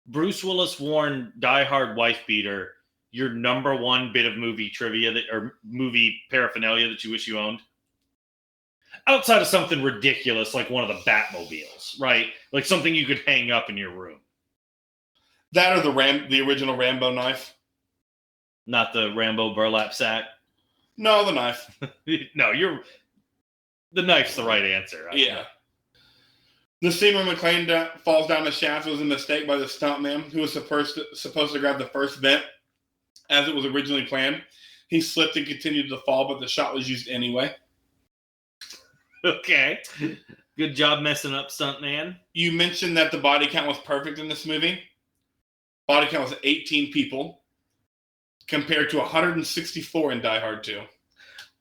Bruce Willis worn Die Hard wife beater your number one bit of movie trivia or movie paraphernalia that you wish you owned? Outside of something ridiculous like one of the Batmobiles, right? Like something you could hang up in your room. That or the original Rambo knife. Not the Rambo burlap sack. No, the knife. No, the knife's the right answer. Yeah. The scene where McClane falls down the shaft was a mistake by the stuntman who was supposed to grab the first vent as it was originally planned. He slipped and continued to fall, but the shot was used anyway. Okay. Good job messing up, stuntman. You mentioned that the body count was perfect in this movie. Body count was 18 people compared to 164 in Die Hard 2.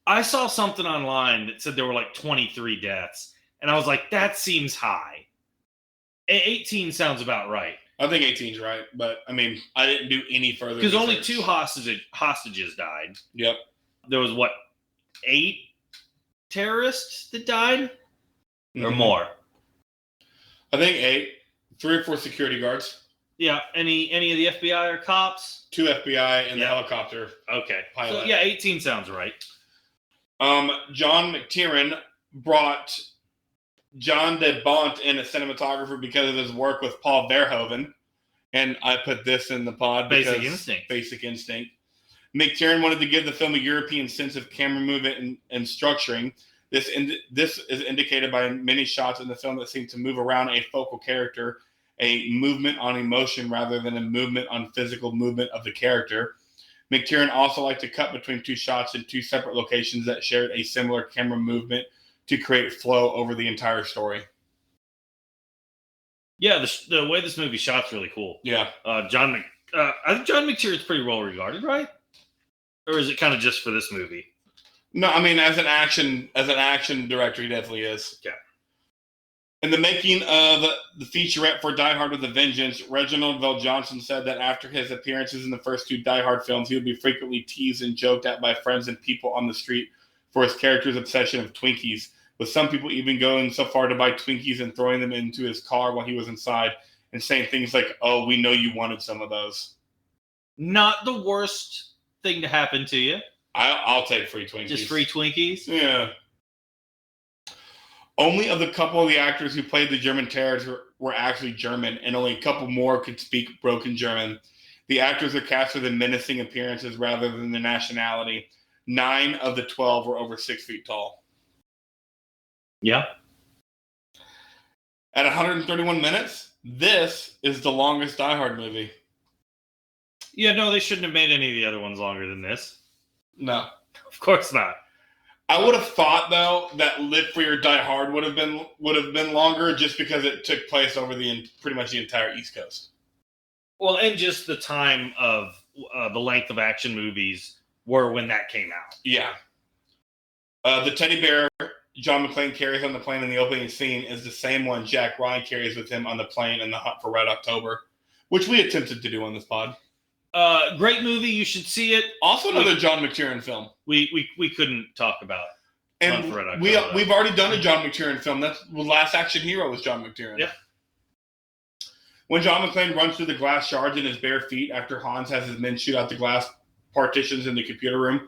I saw something online that said there were like 23 deaths, and I was like, that seems high. 18 sounds about right. I think 18's right, but I mean, I didn't do any further because only research. 2 hostages died. Yep. There was 8 terrorists that died, or more. I think 8, 3 or 4 security guards. Yeah. Any of the FBI or cops? 2 FBI and the helicopter. Okay. Pilot. So, yeah, 18 sounds right. John McTiernan brought John de Bont in as cinematographer because of his work with Paul Verhoeven. And I put this in the pod. Basic Instinct. Basic Instinct. McTiernan wanted to give the film a European sense of camera movement and structuring. This is indicated by many shots in the film that seem to move around a focal character, a movement on emotion rather than a movement on physical movement of the character. McTiernan also liked to cut between 2 shots in 2 separate locations that shared a similar camera movement to create flow over the entire story. Yeah, the way this movie shot's really cool. Yeah. I think John McTiernan's pretty well regarded, right? Or is it kind of just for this movie? No, I mean, as an action director, he definitely is. Yeah. In the making of the featurette for Die Hard with a Vengeance, Reginald VelJohnson said that after his appearances in the first 2 Die Hard films, he would be frequently teased and joked at by friends and people on the street for his character's obsession of Twinkies, with some people even going so far to buy Twinkies and throwing them into his car while he was inside and saying things like, "Oh, we know you wanted some of those." Not the worst thing to happen to you. I'll take free Twinkies. Just free Twinkies? Yeah. Only of the couple of the actors who played the German terrorists were actually German, and only a couple more could speak broken German. The actors are cast for the menacing appearances rather than their nationality. 9 of the 12 were over 6 feet tall. Yeah. At 131 minutes, this is the longest Die Hard movie. Yeah, no, they shouldn't have made any of the other ones longer than this. No. Of course not. I would have thought, though, that Live Free or Die Hard would have been longer just because it took place over pretty much the entire East Coast. Well, and just the time of the length of action movies were when that came out. Yeah. The teddy bear John McClane carries on the plane in the opening scene is the same one Jack Ryan carries with him on the plane in The Hunt for Red October, which we attempted to do on this pod. Great movie. You should see it. Also another John McTiernan film. We couldn't talk about and Hunt for Red October. We've already done a John McTiernan film. That's the Last Action Hero was John McTiernan. Yeah. When John McClane runs through the glass shards in his bare feet after Hans has his men shoot out the glass partitions in the computer room,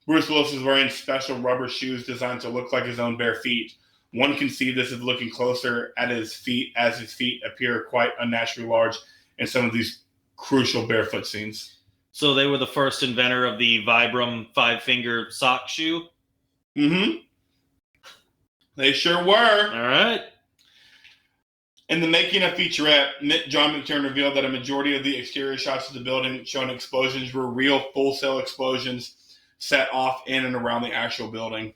Bruce Willis is wearing special rubber shoes designed to look like his own bare feet. One can see this is looking closer at his feet as his feet appear quite unnaturally large in some of these crucial barefoot scenes. So they were the first inventor of the Vibram 5-finger sock shoe? Mm-hmm. They sure were. All right. In the making of featurette, John McTiernan revealed that a majority of the exterior shots of the building showing explosions were real full-scale explosions set off in and around the actual building.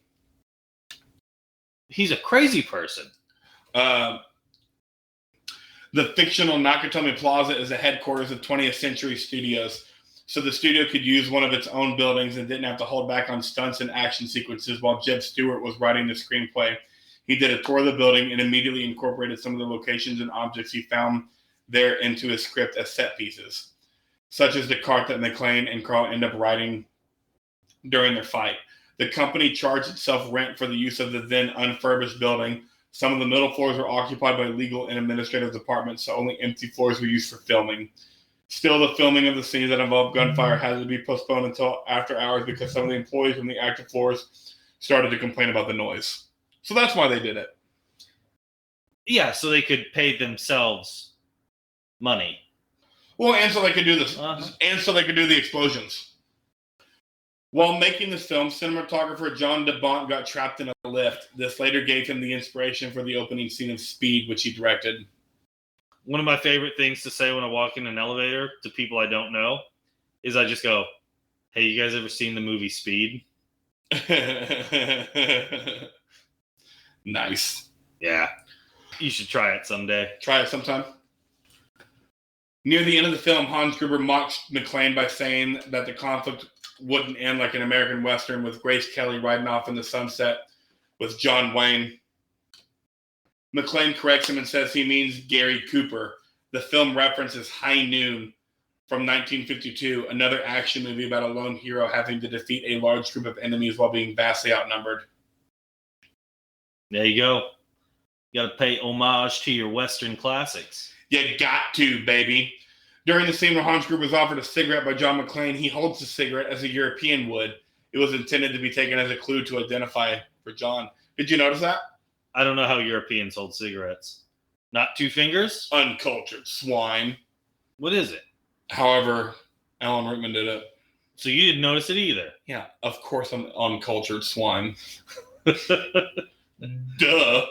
He's a crazy person. The fictional Nakatomi Plaza is the headquarters of 20th Century Studios, so the studio could use one of its own buildings and didn't have to hold back on stunts and action sequences while Jeb Stewart was writing the screenplay. He did a tour of the building and immediately incorporated some of the locations and objects he found there into his script as set pieces, such as the cart that McClane and Carl end up riding during their fight. The company charged itself rent for the use of the then unfurbished building. Some of the middle floors were occupied by legal and administrative departments, so only empty floors were used for filming. Still, the filming of the scenes that involved gunfire had to be postponed until after hours because some of the employees from the active floors started to complain about the noise. So that's why they did it. Yeah, so they could pay themselves money. Well, and so they could do this, and so they could do the explosions. While making this film, cinematographer John DeBont got trapped in a lift. This later gave him the inspiration for the opening scene of Speed, which he directed. One of my favorite things to say when I walk in an elevator to people I don't know is I just go, "Hey, you guys ever seen the movie Speed?" Nice. Yeah. You should try it someday. Try it sometime. Near the end of the film, Hans Gruber mocked McClane by saying that the conflict wouldn't end like an American Western with Grace Kelly riding off in the sunset with John Wayne. McClane corrects him and says he means Gary Cooper. The film references High Noon from 1952, another action movie about a lone hero having to defeat a large group of enemies while being vastly outnumbered. There you go. You got to pay homage to your Western classics. You got to, baby. During the scene where Hans Gruber was offered a cigarette by John McClane, he holds the cigarette as a European would. It was intended to be taken as a clue to identify for John. Did you notice that? I don't know how Europeans hold cigarettes. Not two fingers? Uncultured swine. What is it? However, Alan Rickman did it. So you didn't notice it either? Yeah, of course I'm uncultured swine. Duh.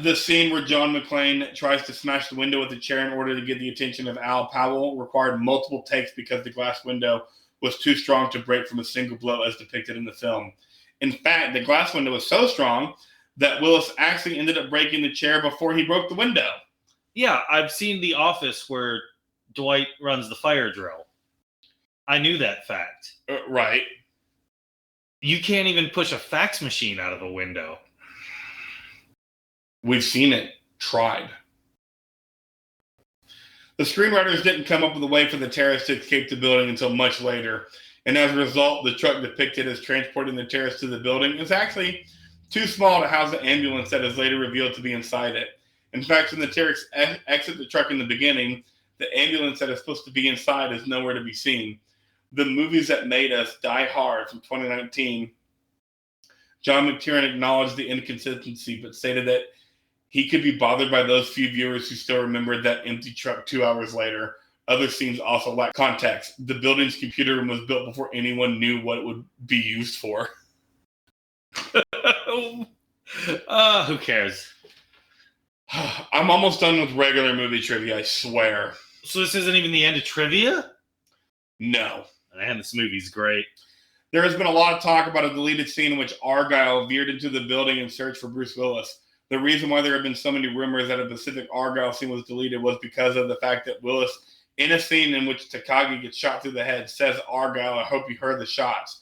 The scene where John McClane tries to smash the window with a chair in order to get the attention of Al Powell required multiple takes because the glass window was too strong to break from a single blow as depicted in the film. In fact, the glass window was so strong that Willis actually ended up breaking the chair before he broke the window. Yeah, I've seen The Office where Dwight runs the fire drill. I knew that fact. Right. You can't even push a fax machine out of a window. We've seen it tried. The screenwriters didn't come up with a way for the terrorists to escape the building until much later. And as a result, the truck depicted as transporting the terrorists to the building is actually too small to house the ambulance that is later revealed to be inside it. In fact, when the terrorists exit the truck in the beginning, the ambulance that is supposed to be inside is nowhere to be seen. The Movies That Made Us, Die Hard from 2019, John McTiernan acknowledged the inconsistency, but stated that he could be bothered by those few viewers who still remembered that empty truck 2 hours later. Other scenes also lack context. The building's computer room was built before anyone knew what it would be used for. Who cares? I'm almost done with regular movie trivia, I swear. So this isn't even the end of trivia? No. Man, this movie's great. There has been a lot of talk about a deleted scene in which Argyle veered into the building in search for Bruce Willis. The reason why there have been so many rumors that a specific Argyle scene was deleted was because of the fact that Willis, in a scene in which Takagi gets shot through the head, says, "Argyle, I hope you heard the shots."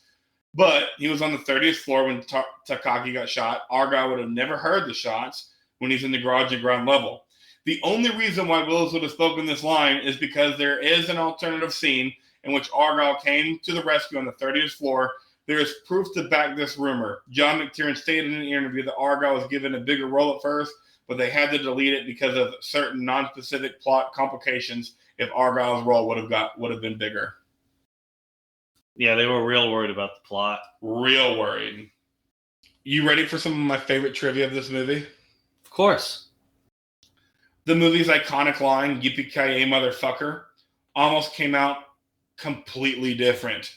But he was on the 30th floor when Takagi got shot. Argyle would have never heard the shots when he's in the garage at ground level. The only reason why Willis would have spoken this line is because there is an alternative scene in which Argyle came to the rescue on the 30th floor. There is proof to back this rumor. John McTiernan stated in an interview that Argyle was given a bigger role at first, but they had to delete it because of certain non-specific plot complications. If Argyle's role would have been bigger. Yeah, they were real worried about the plot. Real worried. You ready for some of my favorite trivia of this movie? Of course. The movie's iconic line, "Yippee-ki-yay, motherfucker," almost came out completely different.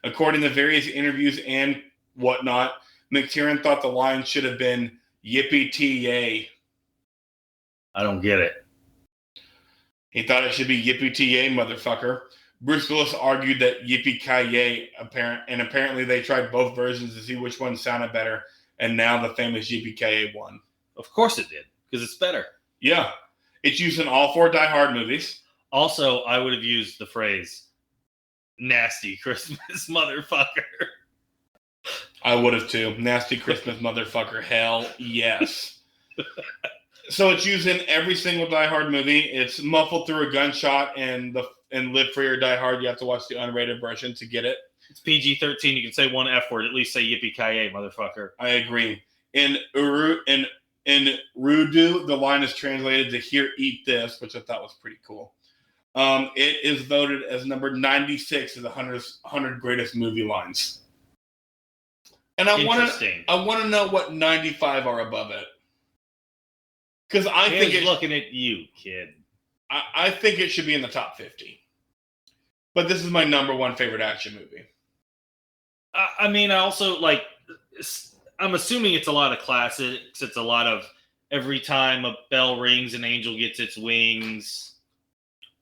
According to various interviews and whatnot, McTiernan thought the line should have been "Yippee-ti-yay." I don't get it. He thought it should be "Yippee-ti-yay, motherfucker." Bruce Willis argued that "Yippee-ki-yay," and apparently they tried both versions to see which one sounded better, and now the famous "Yippee-ki-yay" won. Of course it did, because it's better. Yeah. It's used in all 4 Die Hard movies. Also, I would have used the phrase, "Nasty Christmas motherfucker." I would have too. Nasty Christmas motherfucker. Hell yes. So it's used in every single Die Hard movie. It's muffled through a gunshot, and Live Free or Die Hard, you have to watch the unrated version to get it. It's PG-13. You can say one F word. At least say "Yippee-ki-yay, motherfucker." I agree. In Urdu, the line is translated to "Here, eat this," which I thought was pretty cool. It is voted as number 96 of the 100 greatest movie lines. And I want Interesting. to know what 95 are above it. Because I Here's think looking at you, kid. I think it should be in the top 50. But this is my number one favorite action movie. I mean, I also like. I'm assuming it's a lot of classics. It's a lot of every time a bell rings, an angel gets its wings.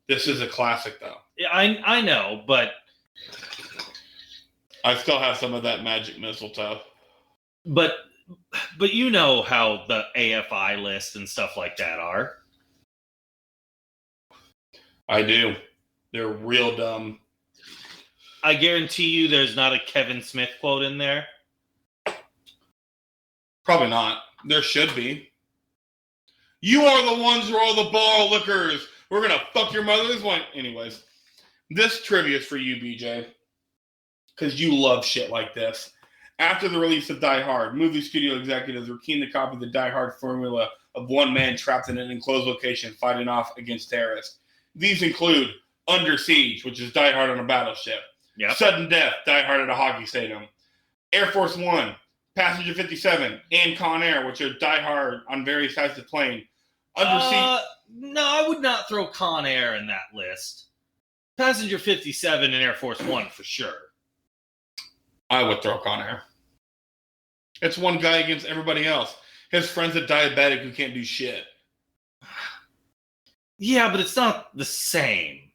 This is a classic, though. Yeah, I know, but I still have some of that magic mistletoe. but you know how the AFI list and stuff like that are. I do. They're real dumb. I guarantee you there's not a Kevin Smith quote in there. Probably not. There should be. You are the ones who are the ball lickers. We're going to fuck your mother's one. Anyways, this trivia is for you, BJ. Because you love shit like this. After the release of Die Hard, movie studio executives were keen to copy the Die Hard formula of one man trapped in an enclosed location fighting off against terrorists. These include Under Siege, which is Die Hard on a battleship. Yep. Sudden Death, Die Hard at a hockey stadium. Air Force One, Passenger 57, and Con Air, which are Die Hard on various types of plane. Under Siege. No, I would not throw Con Air in that list. Passenger 57 and Air Force One for sure. I would throw Con Air. It's one guy against everybody else. His friend's a diabetic who can't do shit. Yeah, but it's not the same.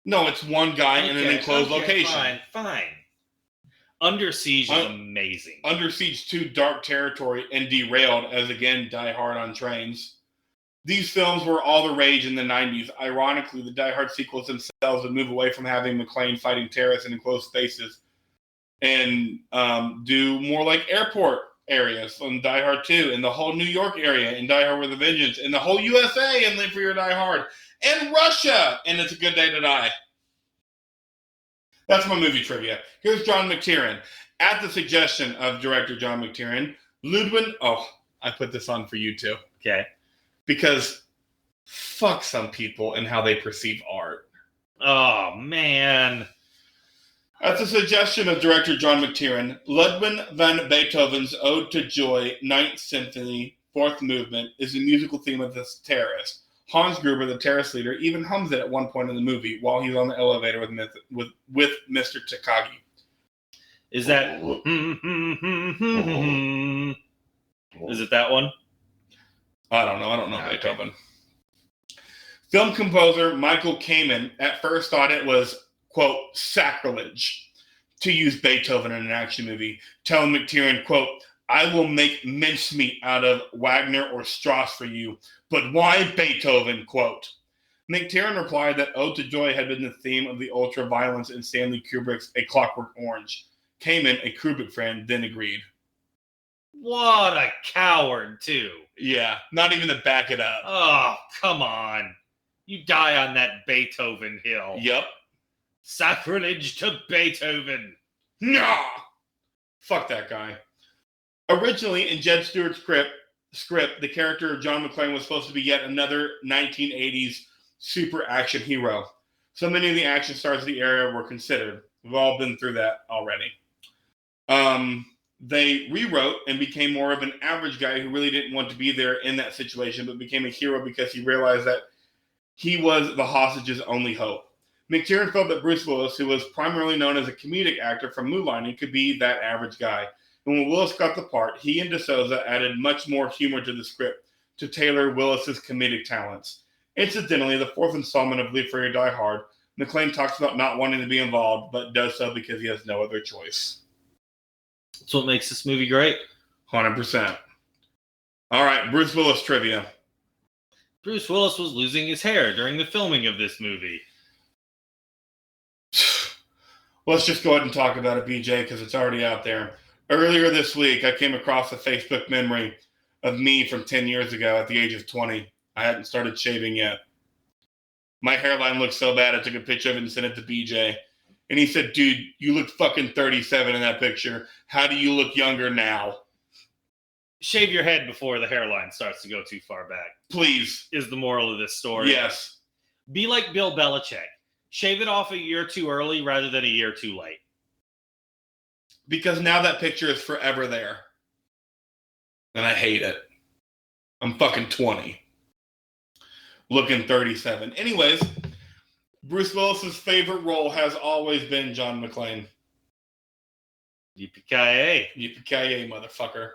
No, it's one guy in an enclosed location. Fine. Under Siege is amazing. Under Siege 2, Dark Territory, and Derailed, as again, Die Hard on trains. These films were all the rage in the 90s. Ironically, the Die Hard sequels themselves would move away from having McClane fighting terrorists in enclosed spaces and do more like airport areas on Die Hard 2, and the whole New York area in Die Hard with a Vengeance, and the whole USA in Live for Your Die Hard, and Russia and It's a Good Day to Die. That's my movie trivia. Here's John McTiernan. At the suggestion of director John McTiernan, Ludwig... Oh, I put this on for you too. Okay. Because fuck some people and how they perceive art. Oh, man. At the suggestion of director John McTiernan, Ludwig van Beethoven's Ode to Joy, Ninth Symphony, Fourth Movement, is the musical theme of this terrorist. Hans Gruber, the terrorist leader, even hums it at one point in the movie while he's on the elevator with Mr. Takagi. Is that... Is it that one? I don't know. I don't know Beethoven. Film composer Michael Kamen at first thought it was, quote, sacrilege to use Beethoven in an action movie, telling McTiernan, quote, I will make mincemeat out of Wagner or Strauss for you, but why Beethoven, quote. McTiernan replied that Ode to Joy had been the theme of the ultra-violence in Stanley Kubrick's A Clockwork Orange. Kamen, a Kubrick fan, then agreed. What a coward, too. Yeah, not even to back it up. Oh, come on. You die on that Beethoven hill. Yep. Sacrilege to Beethoven. Nah! Fuck that guy. Originally, in Jed Stewart's script, the character of John McClane was supposed to be yet another 1980s super action hero. So many of the action stars of the era were considered. We've all been through that already. They rewrote and became more of an average guy who really didn't want to be there in that situation, but became a hero because he realized that he was the hostage's only hope. McTiernan felt that Bruce Willis, who was primarily known as a comedic actor from moonlighting, could be that average guy. And when Willis got the part, he and DeSouza added much more humor to the script to tailor Willis's comedic talents. Incidentally, the fourth installment of Live Free or Die Hard, McClane talks about not wanting to be involved, but does so because he has no other choice. That's what makes this movie great. 100%. All right, Bruce Willis trivia. Bruce Willis was losing his hair during the filming of this movie. Let's just go ahead and talk about it, BJ, because it's already out there. Earlier this week, I came across a Facebook memory of me from 10 years ago at the age of 20. I hadn't started shaving yet. My hairline looked so bad, I took a picture of it and sent it to BJ. And he said, dude, you look fucking 37 in that picture. How do you look younger now? Shave your head before the hairline starts to go too far back. Please. Is the moral of this story. Yes. Be like Bill Belichick. Shave it off a year too early rather than a year too late. because now that picture is forever there. And I hate it. I'm fucking 20. Looking 37. Anyways, Bruce Willis's favorite role has always been John McClane. Yippee-ki-yay. Yippee-ki-yay, motherfucker.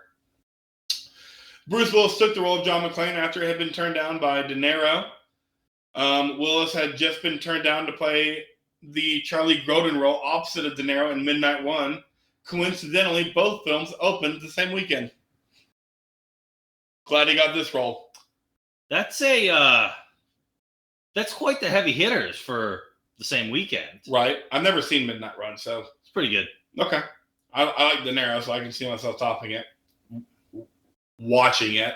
Bruce Willis took the role of John McClane after it had been turned down by De Niro. Willis had just been turned down to play the Charlie Grodin role opposite of De Niro in Midnight Run. Coincidentally, both films opened the same weekend. Glad he got this role. That's quite the heavy hitters for the same weekend. Right. I've never seen Midnight Run, so it's pretty good. Okay. I like De Niro, so I can see myself topping it. Watching it.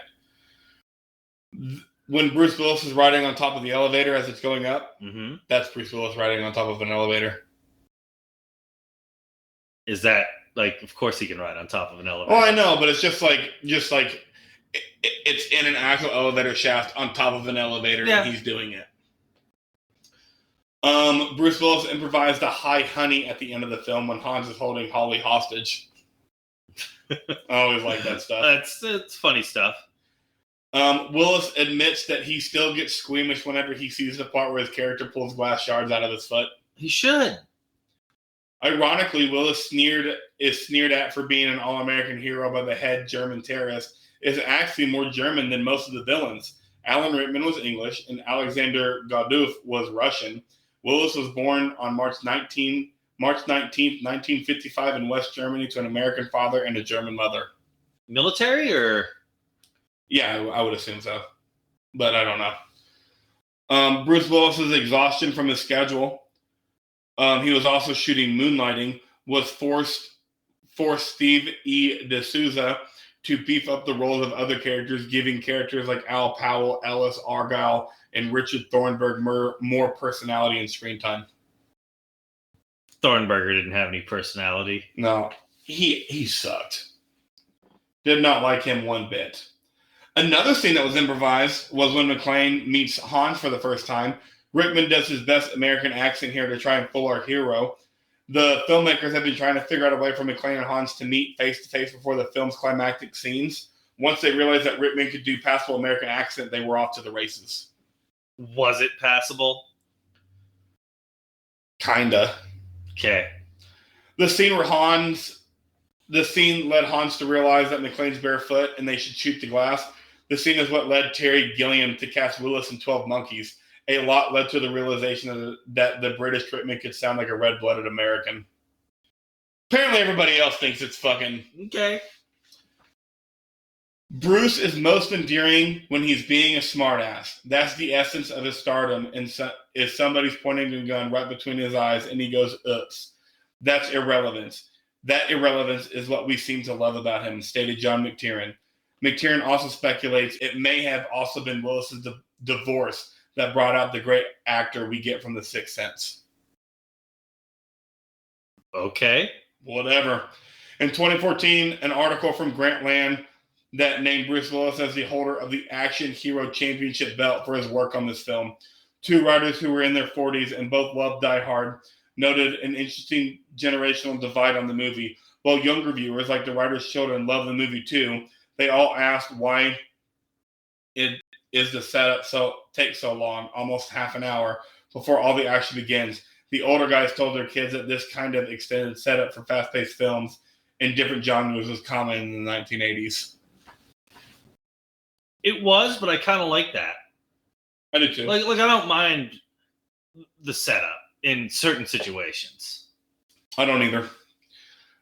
When Bruce Willis is riding on top of the elevator as it's going up, that's Bruce Willis riding on top of an elevator. Is that, like, of course he can ride on top of an elevator. Oh, I know, but it's just like it's in an actual elevator shaft on top of an elevator, and he's doing it. Bruce Willis improvised a high honey at the end of the film when Hans is holding Holly hostage. I always like that stuff. It's funny stuff. Willis admits that he still gets squeamish whenever he sees the part where his character pulls glass shards out of his foot. He should. Ironically, Willis is sneered at for being an all-American hero by the head German terrorist, is actually more German than most of the villains. Alan Rickman was English, and Alexander Godunov was Russian. Willis was born on March 19th, 1955 in West Germany to an American father and a German mother. Military or? Yeah, I would assume so, but I don't know. Bruce Willis's exhaustion from his schedule. He was also shooting Moonlighting. Was forced Steve E. D'Souza to beef up the roles of other characters, giving characters like Al Powell, Ellis Argyle, and Richard Thornburg more personality and screen time. Thornburger didn't have any personality. No, he sucked. Did not like him one bit. Another scene that was improvised was when McClane meets Hans for the first time. Rickman does his best American accent here to try and fool our hero. The filmmakers have been trying to figure out a way for McClane and Hans to meet face-to-face before the film's climactic scenes. Once they realized that Rickman could do passable American accent, they were off to the races. Was it passable? Kinda. Okay. The scene led Hans to realize that McClane's barefoot and they should shoot the glass. The scene is what led Terry Gilliam to cast Willis in 12 Monkeys. A lot led to the realization that the British Rickman could sound like a red-blooded American. Apparently everybody else thinks it's fucking... Okay. Bruce is most endearing when he's being a smartass. That's the essence of his stardom, and if somebody's pointing a gun right between his eyes and he goes, oops. That's irrelevance. That irrelevance is what we seem to love about him, stated John McTiernan. McTiernan also speculates it may have also been Willis's divorce that brought out the great actor we get from The Sixth Sense. Okay. Whatever. In 2014, an article from Grantland that named Bruce Willis as the holder of the Action Hero Championship belt for his work on this film. Two writers who were in their 40s and both loved Die Hard noted an interesting generational divide on the movie. While younger viewers, like the writer's children, love the movie too, they all asked why it is the setup takes so long, almost half an hour, before all the action begins. The older guys told their kids that this kind of extended setup for fast-paced films in different genres was common in the 1980s. It was, but I kind of like that. I do too. Like I don't mind the setup in certain situations. I don't either.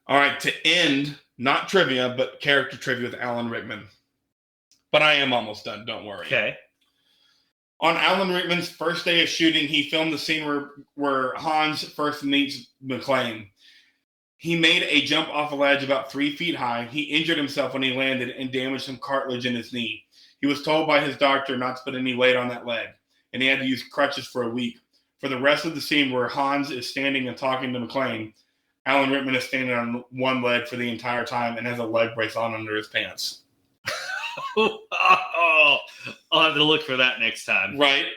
All right, to end, not trivia, but character trivia with Alan Rickman. But I am almost done, don't worry. Okay. On Alan Rickman's first day of shooting, he filmed the scene where Hans first meets McClane. He made a jump off a ledge about 3 feet high. He injured himself when he landed and damaged some cartilage in his knee. He was told by his doctor not to put any weight on that leg, and he had to use crutches for a week. For the rest of the scene where Hans is standing and talking to McClane, Alan Rickman is standing on one leg for the entire time and has a leg brace on under his pants. Oh, I'll have to look for that next time. Right.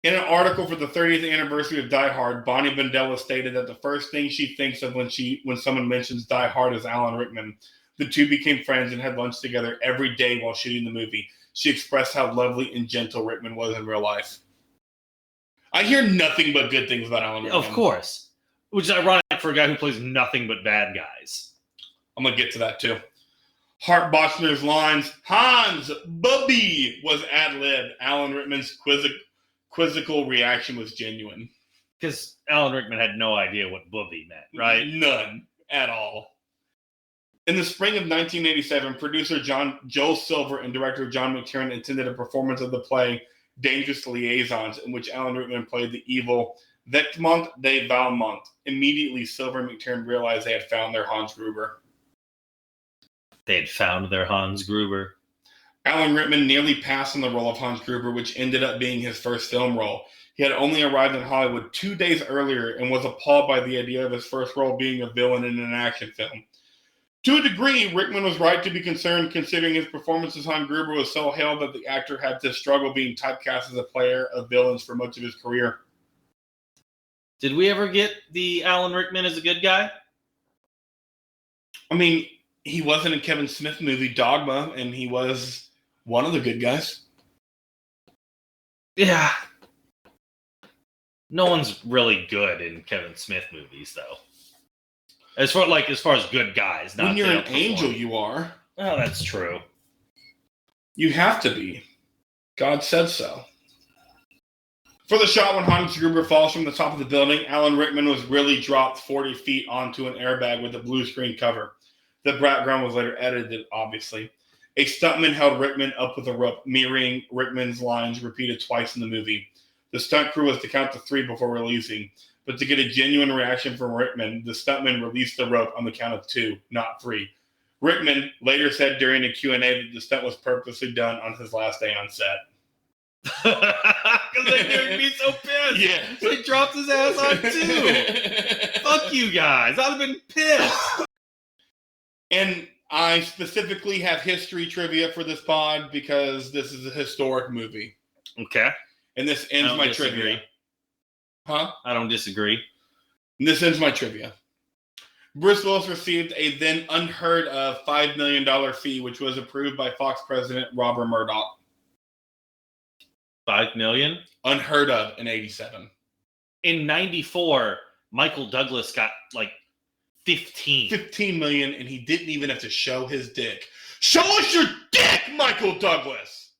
In an article for the 30th anniversary of Die Hard, Bonnie Bandela stated that the first thing she thinks of when someone mentions Die Hard is Alan Rickman. The two became friends and had lunch together every day while shooting the movie. She expressed how lovely and gentle Rickman was in real life. I hear nothing but good things about Alan Rickman. Of course. Which is ironic for a guy who plays nothing but bad guys. I'm going to get to that too. Hart Bochner's lines, Hans, Bubby, was ad-lib. Alan Rickman's quizzical reaction was genuine. Because Alan Rickman had no idea what booby meant, right? None at all. In the spring of 1987, producer Joel Silver and director John McTiernan attended a performance of the play Dangerous Liaisons, in which Alan Rickman played the evil Vectmont de Valmont. Immediately, Silver and McTiernan realized they had found their Hans Gruber. They had found their Hans Gruber. Alan Rickman nearly passed on the role of Hans Gruber, which ended up being his first film role. He had only arrived in Hollywood 2 days earlier and was appalled by the idea of his first role being a villain in an action film. To a degree, Rickman was right to be concerned, considering his performance as Hans Gruber was so hailed that the actor had to struggle being typecast as a player of villains for much of his career. Did we ever get the Alan Rickman as a good guy? I mean, he was in a Kevin Smith movie, Dogma, and he was one of the good guys. Yeah. No one's really good in Kevin Smith movies, though. As far as good guys, not when you're an angel, you are. Oh, that's true. You have to be. God said so. For the shot when Hans Gruber falls from the top of the building, Alan Rickman was really dropped 40 feet onto an airbag with a blue screen cover. The background was later edited, obviously. A stuntman held Rickman up with a rope, mirroring Rickman's lines repeated twice in the movie. The stunt crew was to count to 3 before releasing, but to get a genuine reaction from Rickman, the stuntman released the rope on the count of 2, not 3. Rickman later said during a Q&A that the stunt was purposely done on his last day on set. Because they knew he'd be so pissed. Yeah. So he dropped his ass on 2. Fuck you guys. I'd have been pissed. And I specifically have history trivia for this pod because this is a historic movie. Okay. And this ends my trivia. Huh? I don't disagree. And this ends my trivia. Bruce Willis received a then unheard of $5 million fee, which was approved by Fox president Robert Murdoch. $5 million? Unheard of in 87. In 94, Michael Douglas got like 15. 15 million, and he didn't even have to show his dick. Show us your dick, Michael Douglas!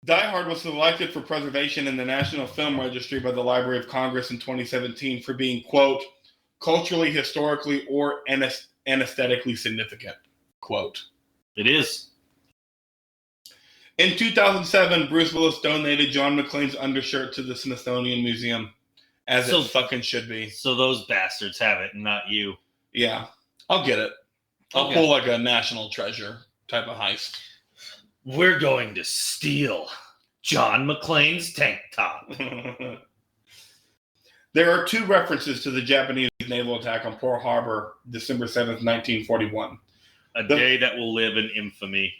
Die Hard was selected for preservation in the National Film Registry by the Library of Congress in 2017 for being, quote, culturally, historically, or aesthetically significant, quote. It is. In 2007, Bruce Willis donated John McClane's undershirt to the Smithsonian Museum, as it fucking should be. So those bastards have it, and not you. Yeah, I'll get it. I'll pull like a national treasure type of heist. We're going to steal John McClane's tank top. There are 2 references to the Japanese naval attack on Pearl Harbor, December 7th, 1941. A day that will live in infamy.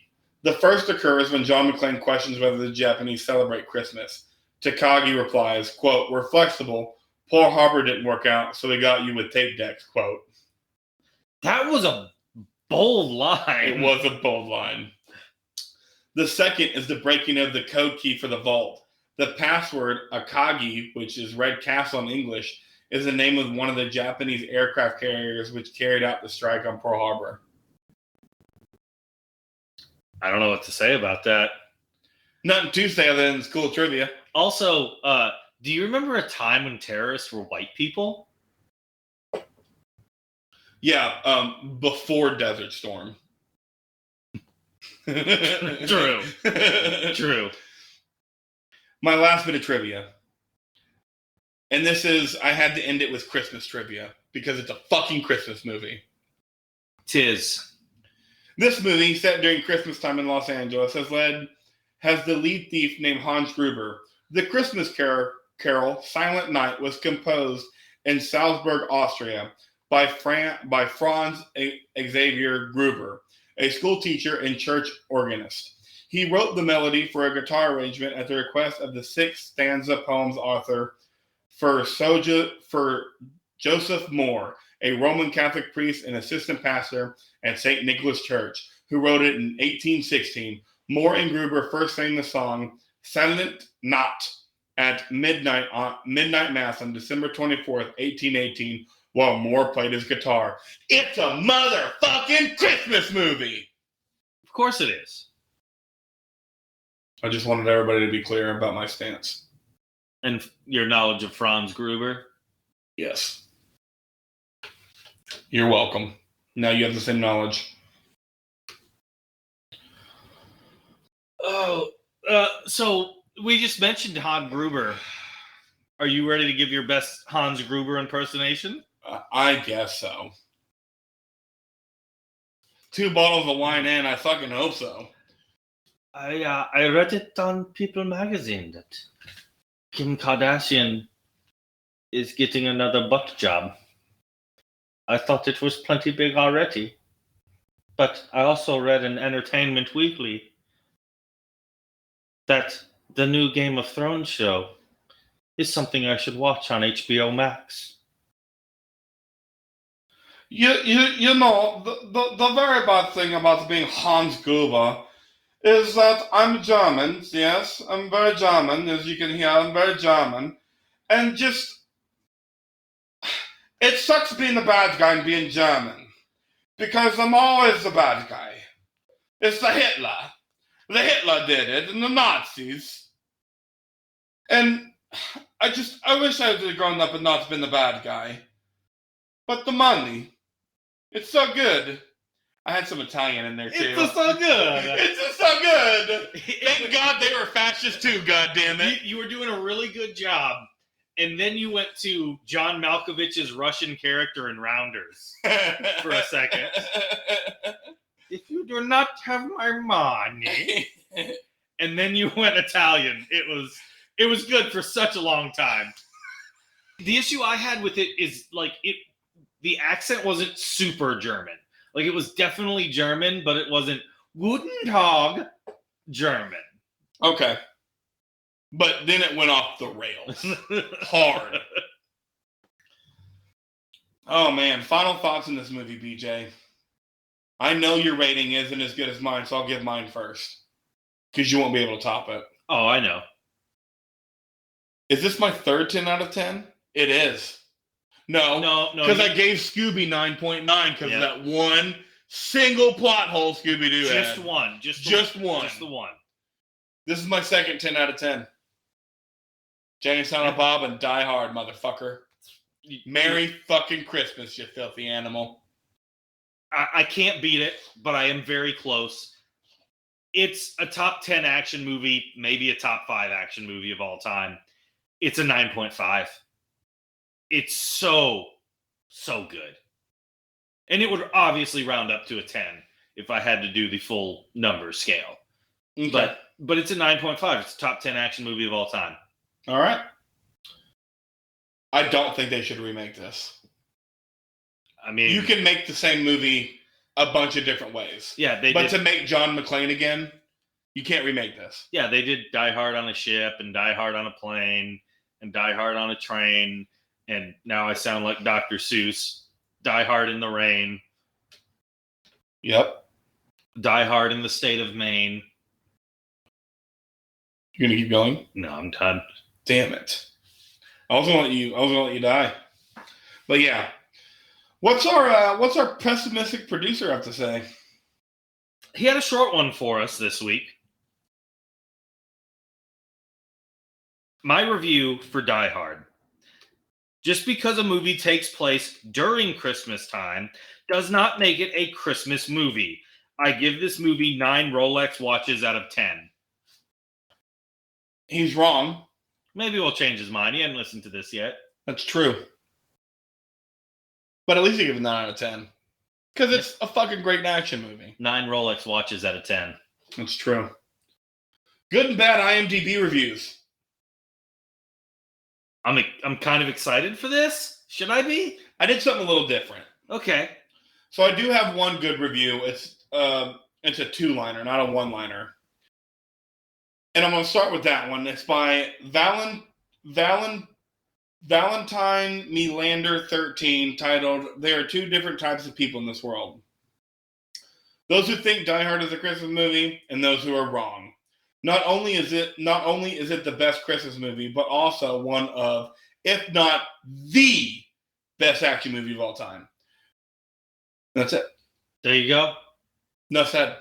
The first occurs when John McClane questions whether the Japanese celebrate Christmas. Takagi replies, quote, we're flexible. Pearl Harbor didn't work out, so we got you with tape decks, quote. That was a bold line. It was a bold line. The second is the breaking of the code key for the vault. The password, Akagi, which is Red Castle in English, is the name of one of the Japanese aircraft carriers which carried out the strike on Pearl Harbor. I don't know what to say about that. Nothing to say other than it's cool trivia. Also, do you remember a time when terrorists were white people? Yeah, before Desert Storm. True. True. My last bit of trivia. And this is, I had to end it with Christmas trivia because it's a fucking Christmas movie. 'Tis. This movie, set during Christmas time in Los Angeles, has the lead thief named Hans Gruber. The Christmas carol, Silent Night, was composed in Salzburg, Austria, by Franz Xavier Gruber, a school teacher and church organist. He wrote the melody for a guitar arrangement at the request of the six-stanza poem's author for Joseph Moore, a Roman Catholic priest and assistant pastor at St. Nicholas Church, who wrote it in 1816. Moore and Gruber first sang the song Silent Nacht at midnight mass on December 24th, 1818, while Moore played his guitar. It's a motherfucking Christmas movie! Of course it is. I just wanted everybody to be clear about my stance. And your knowledge of Franz Gruber? Yes. You're welcome. Now you have the same knowledge. Oh, so we just mentioned Hans Gruber. Are you ready to give your best Hans Gruber impersonation? I guess so. 2 bottles of wine in, I fucking hope so. I read it on People magazine that Kim Kardashian is getting another butt job. I thought it was plenty big already. But I also read in Entertainment Weekly that the new Game of Thrones show is something I should watch on HBO Max. You know, the very bad thing about being Hans Gruber is that I'm German, yes, I'm very German, as you can hear, I'm very German, and just, it sucks being the bad guy and being German, because I'm always the bad guy. It's the Hitler. The Hitler did it, and the Nazis. And I wish I had grown up and not been the bad guy. But the money, it's so good. I had some Italian in there, too. It's so good. It's just so good. Thank God they were fascist, too, goddammit. You were doing a really good job. And then you went to John Malkovich's Russian character in Rounders for a second. If you do not have my money. And then you went Italian. It was good for such a long time. The issue I had with it is the accent wasn't super German. Like, it was definitely German, but it wasn't Guten Tag German. Okay. But then it went off the rails. Hard. Oh, man. Final thoughts on this movie, BJ. I know your rating isn't as good as mine, so I'll give mine first. Because you won't be able to top it. Oh, I know. Is this my third 10 out of 10? It is. No. Because I gave Scooby 9.9 because of that one single plot hole Scooby-Doo had. Just one. Just one. Just the one. This is my second 10 out of 10. Jane and Silent Bob and Die Hard, motherfucker. Merry fucking Christmas, you filthy animal. I can't beat it, but I am very close. It's a top 10 action movie, maybe a top 5 action movie of all time. It's a 9.5. It's so good. And it would obviously round up to a 10 if I had to do the full number scale. Okay. But it's a 9.5. It's a top 10 action movie of all time. All right. I don't think they should remake this. I mean, you can make the same movie a bunch of different ways. Yeah, but to make John McClane again, you can't remake this. Yeah, they did Die Hard on a ship and Die Hard on a plane and Die Hard on a train. And now I sound like Dr. Seuss. Die Hard in the Rain. Yep. Die Hard in the State of Maine. You're gonna keep going? No, I'm done. Damn it! I was gonna let you die. But yeah, what's our pessimistic producer have to say? He had a short one for us this week. My review for Die Hard. Just because a movie takes place during Christmas time does not make it a Christmas movie. I give this movie 9 Rolex watches out of 10. He's wrong. Maybe we'll change his mind. He hadn't listened to this yet. That's true. But at least you give it 9 out of 10. Because it's a fucking great action movie. 9 Rolex watches out of 10. That's true. Good and bad IMDb reviews. I'm kind of excited for this. Should I be? I did something a little different. Okay. So I do have one good review. It's a 2-liner, not a 1-liner. And I'm going to start with that one. It's by Valentine Melander 13, titled "There Are Two Different Types of People in This World: Those who think Die Hard is a Christmas movie, and those who are wrong. Not only is it the best Christmas movie, but also one of, if not the best action movie of all time." That's it. There you go. Enough said.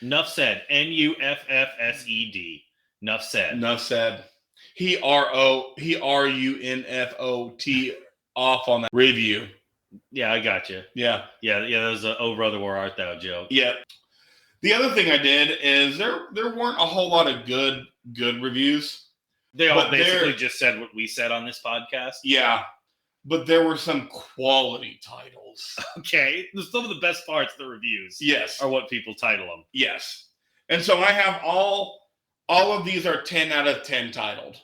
Nuff said. Nuffsed. Nuff said. Enough said. He RUNFOT off on that review. Yeah, I got you. Yeah. That was a "Oh Brother, Where Art Thou" joke. Yeah. The other thing I did is there weren't a whole lot of good reviews. They all basically just said what we said on this podcast. Yeah. But there were some quality titles. Okay. Some of the best parts of the reviews are what people title them. Yes. And so I have all of these are 10 out of 10 titled.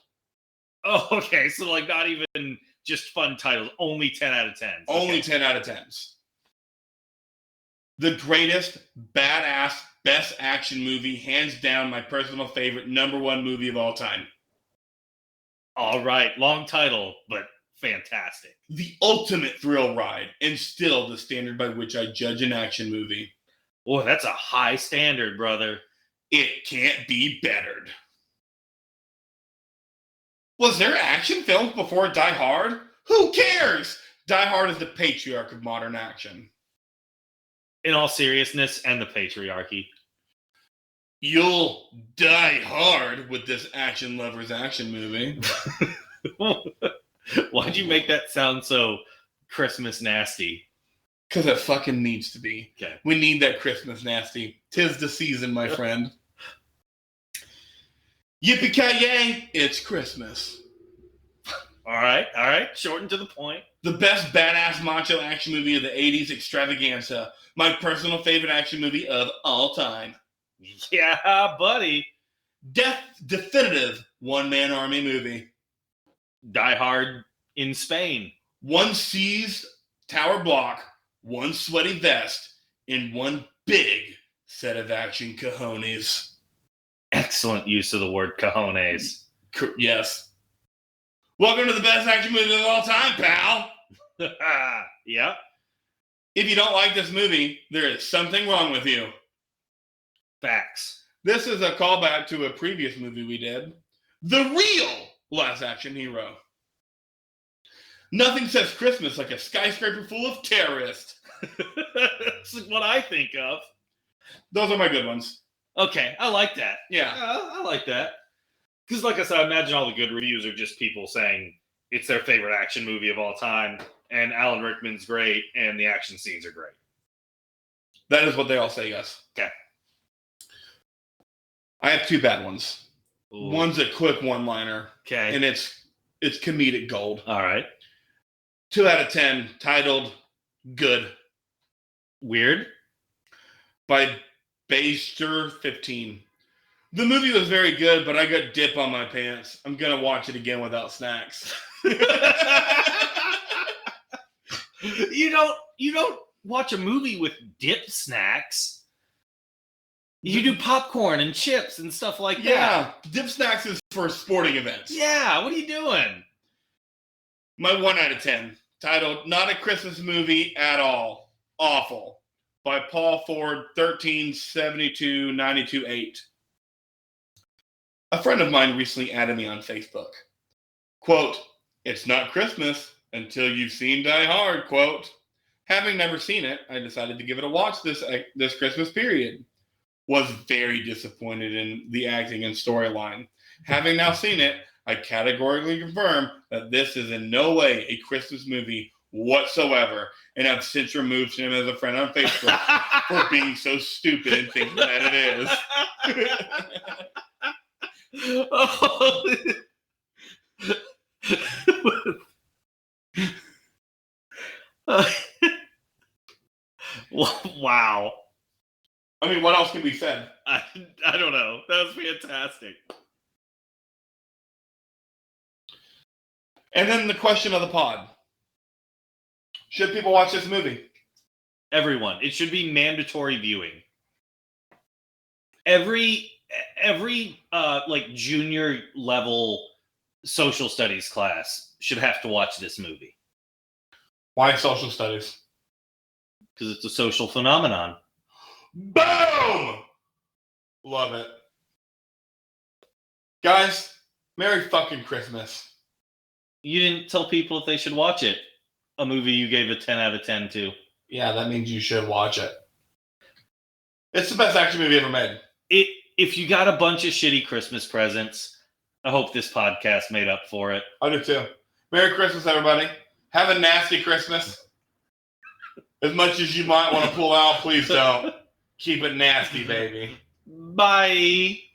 Oh, okay. So like not even just fun titles. Only 10 out of 10. Only 10 out of 10s. The greatest, badass, best action movie, hands down my personal favorite, #1 movie of all time. All right. Long title, but fantastic. The ultimate thrill ride, and still the standard by which I judge an action movie. Oh, that's a high standard, brother. It can't be bettered. Was there action films before Die Hard? Who cares? Die Hard is the patriarch of modern action. In all seriousness, and the patriarchy. You'll die hard with this action lovers action movie. Why'd you make that sound so Christmas nasty? Because it fucking needs to be. Okay. We need that Christmas nasty. 'Tis the season, my friend. Yippee-ki-yay, it's Christmas. All right. Short and to the point. The best badass macho action movie of the 80s extravaganza. My personal favorite action movie of all time. Yeah, buddy. Definitive one-man army movie. Die Hard in Spain. One seized tower block, one sweaty vest, and one big set of action cojones. Excellent use of the word cojones. Yes. Welcome to the best action movie of all time, pal. Yep. If you don't like this movie, there is something wrong with you. Facts. This is a callback to a previous movie we did. The real Last Action Hero. Nothing says Christmas like a skyscraper full of terrorists. That's what I think of. Those are my good ones. Okay, I like that. Yeah. I like that. Because like I said, I imagine all the good reviews are just people saying it's their favorite action movie of all time, and Alan Rickman's great, and the action scenes are great. That is what they all say, yes. Okay. I have two bad ones. Ooh. One's a quick one-liner. Okay. And it's comedic gold. All right. 2 out of 10, titled Good. Weird. By Bestowed 15. The movie was very good, but I got dip on my pants. I'm going to watch it again without snacks. You don't watch a movie with dip snacks. You do popcorn and chips and stuff like that. Yeah, dip snacks is for sporting events. Yeah, what are you doing? My 1 out of 10, titled Not a Christmas Movie at All. Awful. By Paul Ford, 137292-8. A friend of mine recently added me on Facebook. Quote, "It's not Christmas until you've seen Die Hard," quote. Having never seen it, I decided to give it a watch this Christmas period. Was very disappointed in the acting and storyline. Having now seen it, I categorically confirm that this is in no way a Christmas movie whatsoever, and have since removed him as a friend on Facebook for being so stupid and thinking that it is. Oh. Wow. I mean, what else can be said? I don't know. That was fantastic. And then the question of the pod. Should people watch this movie? Everyone. It should be mandatory viewing. Every every like junior level social studies class should have to watch this movie Why social studies? because it's a social phenomenon. Boom! Love it. Guys, Merry fucking Christmas. You didn't tell people if they should watch it. A movie you gave a 10 out of 10 to. Yeah, that means you should watch it. It's the best action movie ever made. If you got a bunch of shitty Christmas presents, I hope this podcast made up for it. I do too. Merry Christmas, everybody. Have a nasty Christmas. As much as you might want to pull out, please don't. Keep it nasty, baby. Bye.